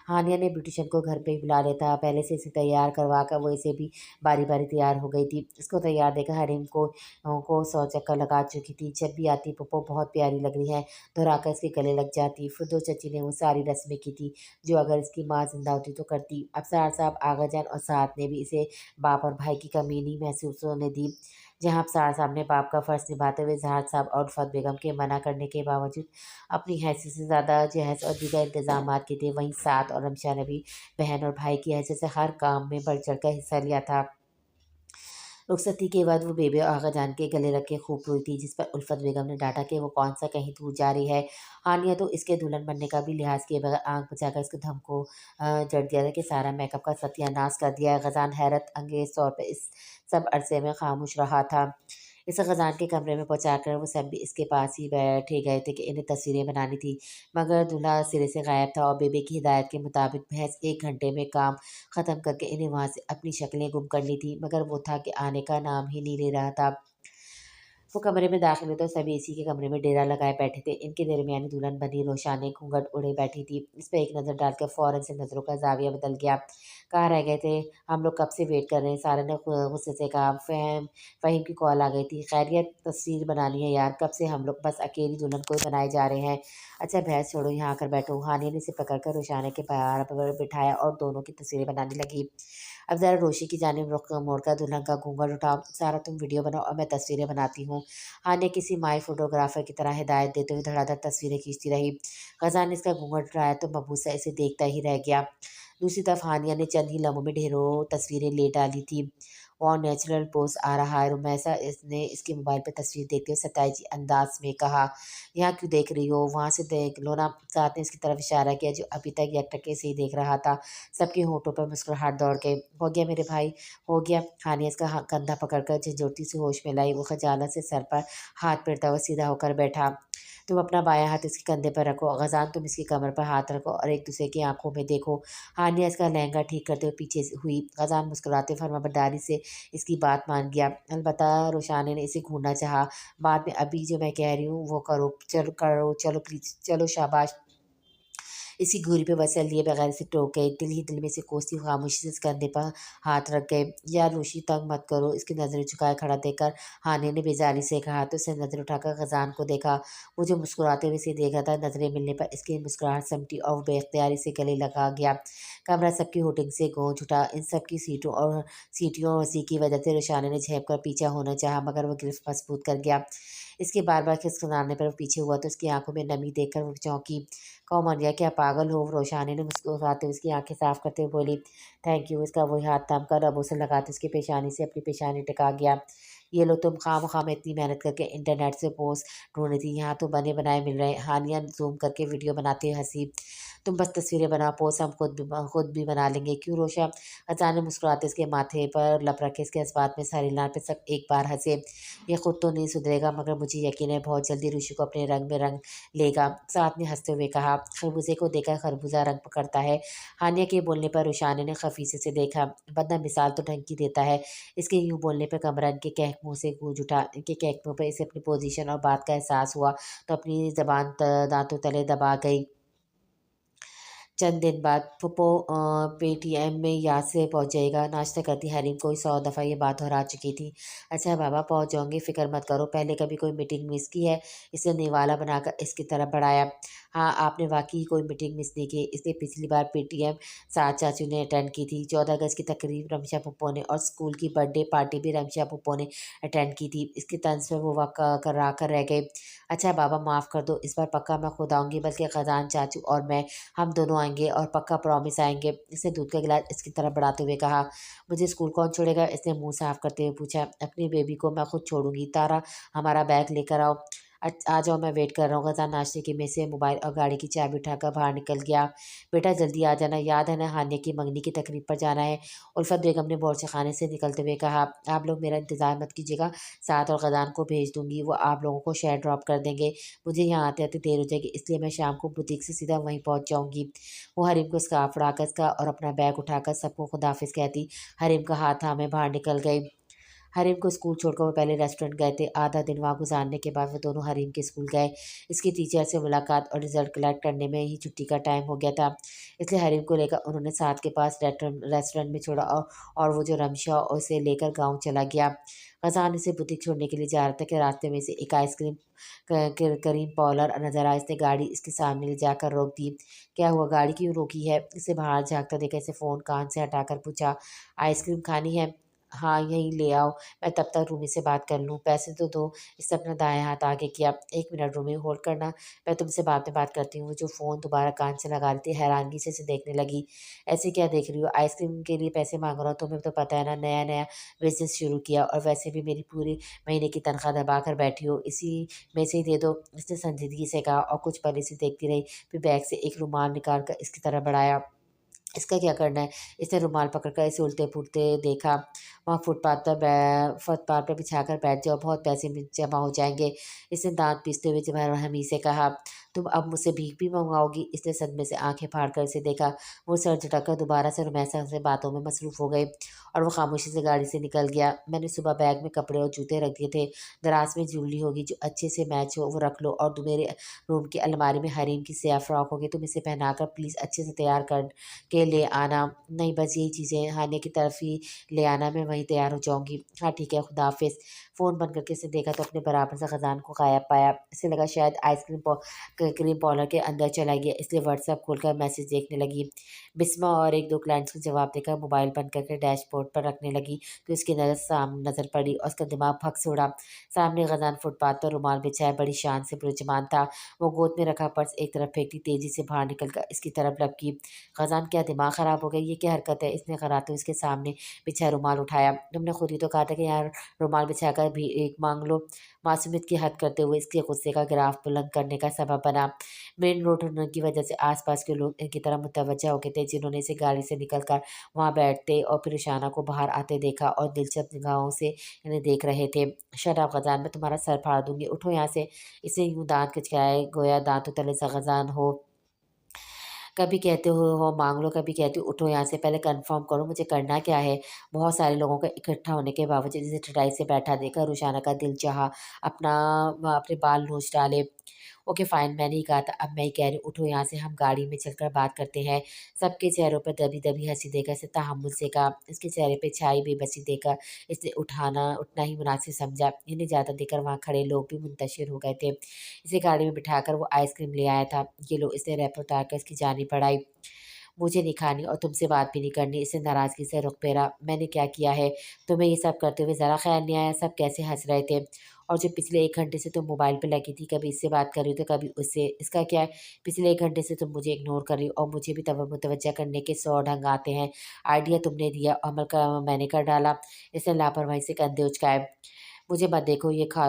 हानिया ने ब्यूटिशियन को घर पे ही बुला लिया था। पहले से इसे तैयार करवा कर वो इसे भी बारी बारी तैयार हो गई थी। इसको तैयार देखकर हरीम को 100 चक्कर लगा चुकी थी। जब भी आती, पप्पो बहुत प्यारी लग रही है, दोहराकर इसके गले लग जाती। फिरदौस चची ने वो सारी रस्में की थी जो अगर इसकी माँ जिंदा होती तो करती। अफसार साहब, आगा जान और साहब ने भी इसे बाप और भाई की कमी नहीं महसूस होने दी। जहाँ अफसार साहब ने बाप का फर्ज निभाते हुए जहाज साहब और उल्फत बेगम के मना करने के बावजूद अपनी हैसियत से ज़्यादा जहेज और दीगर इंतजाम के थे, वहीं साथ और रमशा ने भी बहन और भाई की हैसियत से हर काम में बढ़ चढ़ कर हिस्सा लिया था। रुखसती के बाद वो बेबे और आगा जान के गले रख के खूब रोई थी, जिस पर उल्फत बेगम ने डांटा कि वो कौन सा कहीं दूर जा रही है। हानिया तो इसके दुल्हन बनने का भी लिहाज किए बगैर आंख बचाकर इसको धम को जड़ दिया था कि सारा मेकअप का सत्यानाश कर दिया है। गजान हैरत अंगेज तौर पर इस सब अरसे में खामोश रहा था। इसे खजान के कमरे में पहुंचाकर वो सब भी इसके पास ही बैठे गए थे कि इन्हें तस्वीरें बनानी थी। मगर दूल्हा सिरे से गायब था और बेबे की हिदायत के मुताबिक महज 1 घंटे में काम ख़त्म करके इन्हें वहां से अपनी शक्लें गुम करनी थी। मगर वो था कि आने का नाम ही नहीं ले रहा था। वो कमरे में दाखिल हुए तो सभी इसी के कमरे में डेरा लगाए बैठे थे। इनके दरमियानी दुल्हन बनी रोशाने घूंघट उड़े बैठी थी। इस पर एक नज़र डालकर फौरन से नज़रों का जाविया बदल गया। कहाँ रह गए थे? हम लोग कब से वेट कर रहे हैं। सारे ने गुस्से से कहा। फ़हीम की कॉल आ गई थी। खैरियत? तस्वीर बनानी है यार, कब से हम लोग बस अकेली दुल्हन को ही बनाए जा रहे हैं। अच्छा बहस छोड़ो, यहाँ आकर बैठो। हानिया ने इसे पकड़कर रोशाने के पैर पर बिठाया और दोनों की तस्वीरें बनाने लगी। अब ज़रा रोशी की जानिब रुख मोड़कर दुल्हन का घूंघट उठाओ। सारा तुम वीडियो बनाओ और मैं तस्वीरें बनाती हूँ। हानिया किसी माई फोटोग्राफर की तरह हिदायत देते हुए धड़ाधड़ तस्वीरें खींचती रही। खजान ने इसका घूंघट उठाया तो मबूसा इसे देखता ही रह गया। दूसरी तरफ हानिया ने चंद ही लम्हों में ढेरों तस्वीरें ले डाली थी। और नेचुरल पोज आ रहा है। रुमैसा इसने इसके मोबाइल पर तस्वीर देखते हुए सताई अंदाज में कहा, यहाँ क्यों देख रही हो, वहाँ से देख लो ना। साथ ने इसकी तरफ इशारा किया जो अभी तक यकटके से ही देख रहा था। सबके होठों पर मुस्कुराहट दौड़ गई। हो गया मेरे भाई, हो गया। हानिया इसका कंधा पकड़कर झंझोरती से होश में लाई। वो खजालत से सर पर हाथ फेरता हुआ सीधा होकर बैठा। तुम अपना बायां हाथ इसके कंधे पर रखो। गजान तुम इसकी कमर पर हाथ रखो और एक दूसरे की आंखों में देखो। हानिया इसका लहंगा ठीक करते हुए पीछे से हुई। गजान मुस्कुराते फर्माबरदारी से इसकी बात मान गया। अलबत्ता रोशाने ने इसे घूरना चाहा। बाद में अभी जो मैं कह रही हूँ वो करो चलो प्लीज चलो शाबाश। इसी घूरी पे वसल लिए बगैर इसे टोक गए। दिल ही दिल में से कोसती हुई खामोशी से इसके कंधे पर हाथ रख गए। यार रोशी तंग मत करो। इसकी नज़रें झुकाए खड़ा देखकर हानिया ने बेजारी से कहा तो इसने नज़र उठाकर खजान को देखा। वो जो मुस्कुराते हुए इसे देख रहा था, नज़रें मिलने पर इसकी मुस्कुराहट समटी और वो बेख्तियारी से गले लगा गया। कमरा सबकी हुटिंग से गूंज उठा। इन सब की सीटियों और हंसी की वजह से रोशाने ने झेप कर पीछा होना चाहा, मगर वो गिरफ्त मजबूत कर गया। इसके बार बार खिसखिसाने पर वो पीछे हुआ तो उसकी आंखों में नमी देखकर वो चौंकी। कौमार्या, क्या पागल हो? रोशानी ने मुस्कुराते हुए उसकी आंखें साफ करते हुए बोली। Thank you. इसका वही हाथ थाम कर रबों से लगाते उसकी पेशानी से अपनी पेशानी टिका गया। ये लो, तुम खामखा में इतनी मेहनत करके इंटरनेट से पोस्ट ढूंढ रही थी, यहाँ तो बने बनाए मिल रहे हैं। हानिया जूम करके वीडियो बनाते हुए हंसी। तुम बस तस्वीरें बना, पोस्ट हम खुद भी बना लेंगे, क्यों रोशा? अचानक मुस्कुराते इसके माथे पर लप रखे इसके इस बात में सारी लान पे सब एक बार हंसे। ये खुद तो नहीं सुधरेगा, मगर मुझे यकीन है बहुत जल्दी ऋषि को अपने रंग में रंग लेगा। साथ ने हंसते हुए कहा, खरबूजे को देखकर खरबूजा रंग पकड़ता है। हानिया के बोलने पर रुशाने ने खफीसे से देखा। बंदा मिसाल तो ढंग की देता है। इसके यूं बोलने पर कमरन के कहकमों से गूंज उठा। इनके कहकमों पर इसे अपनी पोजीशन और बात का एहसास हुआ तो अपनी जबान दांतों तले दबा गई। चंद दिन बाद फुप्पो पेटीएम में याद से पहुंच जाएगा। नाश्ता करती हरीम कोई 100 दफ़ा ये बात दोहरा चुकी थी। अच्छा बाबा, पहुंच जाऊंगी, फिक्र मत करो। पहले कभी कोई मीटिंग मिस की है? इसे निवाला बनाकर इसकी तरफ बढ़ाया। हाँ, आपने वाकई कोई मीटिंग मिस नहीं की। इसलिए पिछली बार पेटीएम साथ चाचू ने अटेंड की थी। 14 अगस्त की तकरीब रमशा पुप्पो ने, और स्कूल की बर्थडे पार्टी भी रमशा पुप्पो ने अटेंड की थी। इसके तंज पर वो वक्त करा कर रह गए। अच्छा बाबा, माफ़ कर दो, इस बार पक्का मैं खुद आऊंगी, बल्कि खजान चाचू और मैं, हम दोनों आएंगे, और पक्का प्रॉमिस आएंगे। इसने दूध का गिलास इसकी तरफ बढ़ाते हुए कहा। मुझे स्कूल कौन छोड़ेगा? इसने मुंह साफ करते हुए पूछा। अपनी बेबी को मैं खुद छोड़ूंगी। तारा, हमारा बैग लेकर आओ। आ जाओ, मैं वेट कर रहा हूँ। गजान नाश्ते की मेज से मोबाइल और गाड़ी की चाबी उठाकर बाहर निकल गया। बेटा जल्दी आ जाना, याद है ना हानिया की मंगनी की तकरीब पर जाना है? उल्फत बेगम ने बावर्ची खाने से निकलते हुए कहा। आप लोग मेरा इंतज़ार मत कीजिएगा, साथ और गजान को भेज दूंगी, वो आप लोगों को शहर ड्रॉप कर देंगे। मुझे यहाँ आते आते देर हो जाएगी, इसलिए मैं शाम को बुटीक से सीधा वहीं पहुँच जाऊँगी। वो हरीम को स्कार्फ उड़ाकर इसका और अपना बैग उठाकर सबको खुदाफिज कहती हरीम का हाथ थामे बाहर निकल गई। हरीम को स्कूल छोड़कर वो पहले रेस्टोरेंट गए थे। आधा दिन वहाँ गुजारने के बाद वो दोनों हरीम के स्कूल गए। इसकी टीचर से मुलाकात और रिजल्ट कलेक्ट करने में ही छुट्टी का टाइम हो गया था। इसलिए हरीम को लेकर उन्होंने साथ के पास रेस्टोरेंट में छोड़ा, और वो जो रमशा उसे लेकर गाँव चला गया। खजान इसे बुटीक छोड़ने के लिए जा रहा था कि रास्ते में से एक आइसक्रीम करीम पॉलर नजर आया। इसने गाड़ी इसके सामने ले जाकर रोक दी। क्या हुआ, गाड़ी क्यों रोकी है? इसे बाहर झाँकता देखा इसे फ़ोन कान से हटाकर पूछा। आइसक्रीम खानी है? हाँ, यहीं ले आओ, मैं तब तक रूमी से बात कर लूँ। पैसे तो दो। इसने अपना दाएं हाथ आगे किया। 1 मिनट रूमी, होल्ड करना, मैं तुमसे बाद में बात करती हूँ। वो जो फ़ोन दोबारा कान से लगा रही थी हैरानगी से इसे देखने लगी। ऐसे क्या देख रही हो? आइसक्रीम के लिए पैसे मांग रहा हूँ, तुम्हें तो पता है ना, नया नया बिजनेस शुरू किया, और वैसे भी मेरी पूरी महीने की तनख्वाह दबा कर बैठी हो, इसी में से ही दे दो। इसने संजीदगी से कहा, और कुछ पल इसे देखती रही, फिर बैग से एक रुमाल निकाल कर इसकी तरफ बढ़ाया। इसका क्या करना है? इसने रुमाल पकड़कर इसे उल्टे-पुल्टे देखा। वहाँ फुटपाथ पर बिछाकर बैठ जाओ, बहुत पैसे जमा हो जाएँगे। इसने दाँत पीसते हुए हमी से कहा। तुम अब मुझसे भीख भी मँगवाओगी? इसने सदमे से आँखें फाड़ कर इसे देखा। वो सर झटक कर दोबारा से रुमैसा से बातों में मसरूफ़ हो गई, और वो खामोशी से गाड़ी से निकल गया। मैंने सुबह बैग में कपड़े और जूते रख दिए थे। दराज में ज्वेलरी होगी जो अच्छे से मैच हो, वो रख लो, और मेरे रूम की अलमारी में हरीम की स्याह फ्रॉक होगी, तुम इसे पहनाकर प्लीज़ अच्छे से तैयार कर के ले आना। नहीं, बस यही चीज़ें, हानिया की तरफ ही ले आना, मैं वहीं तैयार हो जाऊँगी। हाँ ठीक है, खुदाफ़िज़। फ़ोन बंद करके इसने देखा तो अपने बराबर से खजान को गायब पाया। इसे लगा शायद क्रीम पार्लर के अंदर चला गया, इसलिए व्हाट्सएप खोलकर मैसेज देखने लगी। बिस्मा और 1-2 क्लाइंट्स को जवाब देकर मोबाइल बंद करके डैशबोर्ड पर रखने लगी तो उसकी नज़र पड़ी, और उसका दिमाग फक से उड़ा। सामने खजान फुटपाथ पर रुमाल बिछाए बड़ी शान से पुरजमान था। वो गोद में रखा पर्स एक तरफ फेंकती तेज़ी से बाहर निकलकर इसकी तरफ लपकी। खजान, क्या दिमाग ख़राब हो गया? ये क्या हरकत है? इसने कराते हुए इसके सामने बिछा रुमाल उठाया। तुमने खुद ही तो कहा था कि यहाँ रुमाल बिछाकर भी एक मांग लो। मासूमियत की हद करते हुए इसके गुस्से का ग्राफ बुलंद करने का सबब बना। मेन रोड होने की वजह से आसपास के लोग इनकी तरफ मुतवज्जा हो गए थे, जिन्होंने इसे गाड़ी से निकलकर वहाँ बैठते और फिर ईशाना को बाहर आते देखा और दिलचस्प निगाहों से इन्हें देख रहे थे। शट अप गजान, मैं तुम्हारा सर फाड़ दूंगी, उठो यहाँ से। इसे यूं दांत खिचकाए गोया दांतों तले से गजान हो। कभी कहते हो माँग लो, कभी कहती हो उठो यहाँ से, पहले कन्फर्म करो मुझे करना क्या है? बहुत सारे लोगों का इकट्ठा होने के बावजूद इसे ठठाई से बैठा देखकर रुशाना का दिल चाहा अपने बाल नोच डाले। ओके फाइन, मैंने ही कहा था, अब मैं ही कह रही हूँ, उठो यहाँ से, हम गाड़ी में चलकर बात करते हैं। सबके चेहरों पर दबी-दबी हँसी देखकर इसे तहम्मुल से कहा। इसके चेहरे पे छाई बेबसी देखकर इसने उठना ही मुनासिब समझा। इन्हें ज़्यादा देखकर वहाँ खड़े लोग भी मुंतशिर हो गए थे। इसे गाड़ी में बिठाकर वो आइसक्रीम ले आया था। ये लो, इसने रैपर उतार कर इसकी जानिब बढ़ाई। मुझे नहीं खानी और तुमसे बात भी नहीं करनी। इसने नाराज़गी से रुख फेरा। मैंने क्या किया है? तुम्हें ये सब करते हुए ज़रा ख़्याल नहीं आया? सब कैसे हँस रहे थे। और जो पिछले 1 घंटे से तुम मोबाइल पे लगी थी, कभी इससे बात कर रही हो तो कभी उससे, इसका क्या है? पिछले 1 घंटे से तुम मुझे इग्नोर कर रही हो, और मुझे भी मुतवज्जा करने के 100 ढंग आते हैं। आइडिया तुमने दिया, अमल का मैंने कर डाला। इसने लापरवाही से कंधे उचकाए। मुझे मत देखो, ये खा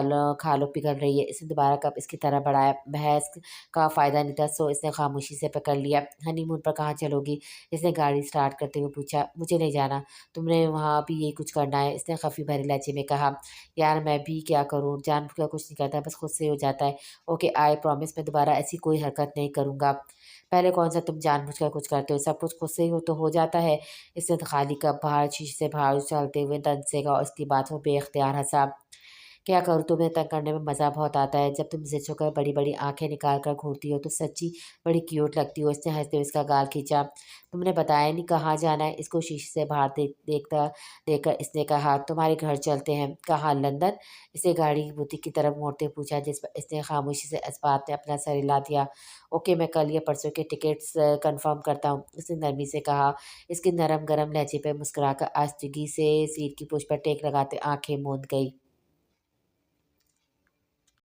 लो पिघल रही है। इसने दोबारा कप इसकी तरफ बढ़ाया। बहस का फ़ायदा नहीं था, सो इसने खामोशी से पकड़ लिया। हनीमून पर कहाँ चलोगी? इसने गाड़ी स्टार्ट करते हुए पूछा। मुझे नहीं जाना, तुमने वहाँ भी यही कुछ करना है, इसने खफ़ी भरे लहजे में कहा। यार मैं भी क्या करूँ, जानबूझकर कुछ नहीं करता, बस खुद से हो जाता है। ओके आई प्रॉमिस, मैं दोबारा ऐसी कोई हरकत नहीं करूँगा। पहले कौन सा तुम जानबूझकर कुछ करते हो, सब कुछ खुद से ही हो तो हो जाता है। इसने खाली कप बाहर शीशे से बाहर उछालते हुए दंसेगा और इसकी बात में बेख्तियार हंसा। क्या करूँ, तुम्हें तंग करने में मज़ा बहुत आता है। जब तुम ज़िद होकर बड़ी-बड़ी आँखें निकाल कर घूरती हो तो सच्ची बड़ी क्यूट लगती हो। इसने हँसते हुए इसका गाल खींचा। तुमने बताया नहीं कहाँ जाना है? इसको शीशे से बाहर देखकर इसने कहा, तुम्हारे घर चलते हैं। कहाँ? लंदन? इसे गाड़ी की बुतीक की तरफ मोड़ते हुए पूछा, जिस पर इसने खामोशी से इस बात ने अपना सर हिला दिया। ओके, मैं कल या परसों के टिकट्स कन्फर्म करता हूँ, उसने नरमी से कहा। इसके नरम गरम लहजे पे मुस्कुराकर आस्तीगी से सीट की पुश पर टेक लगाते आँखें मूंद गई।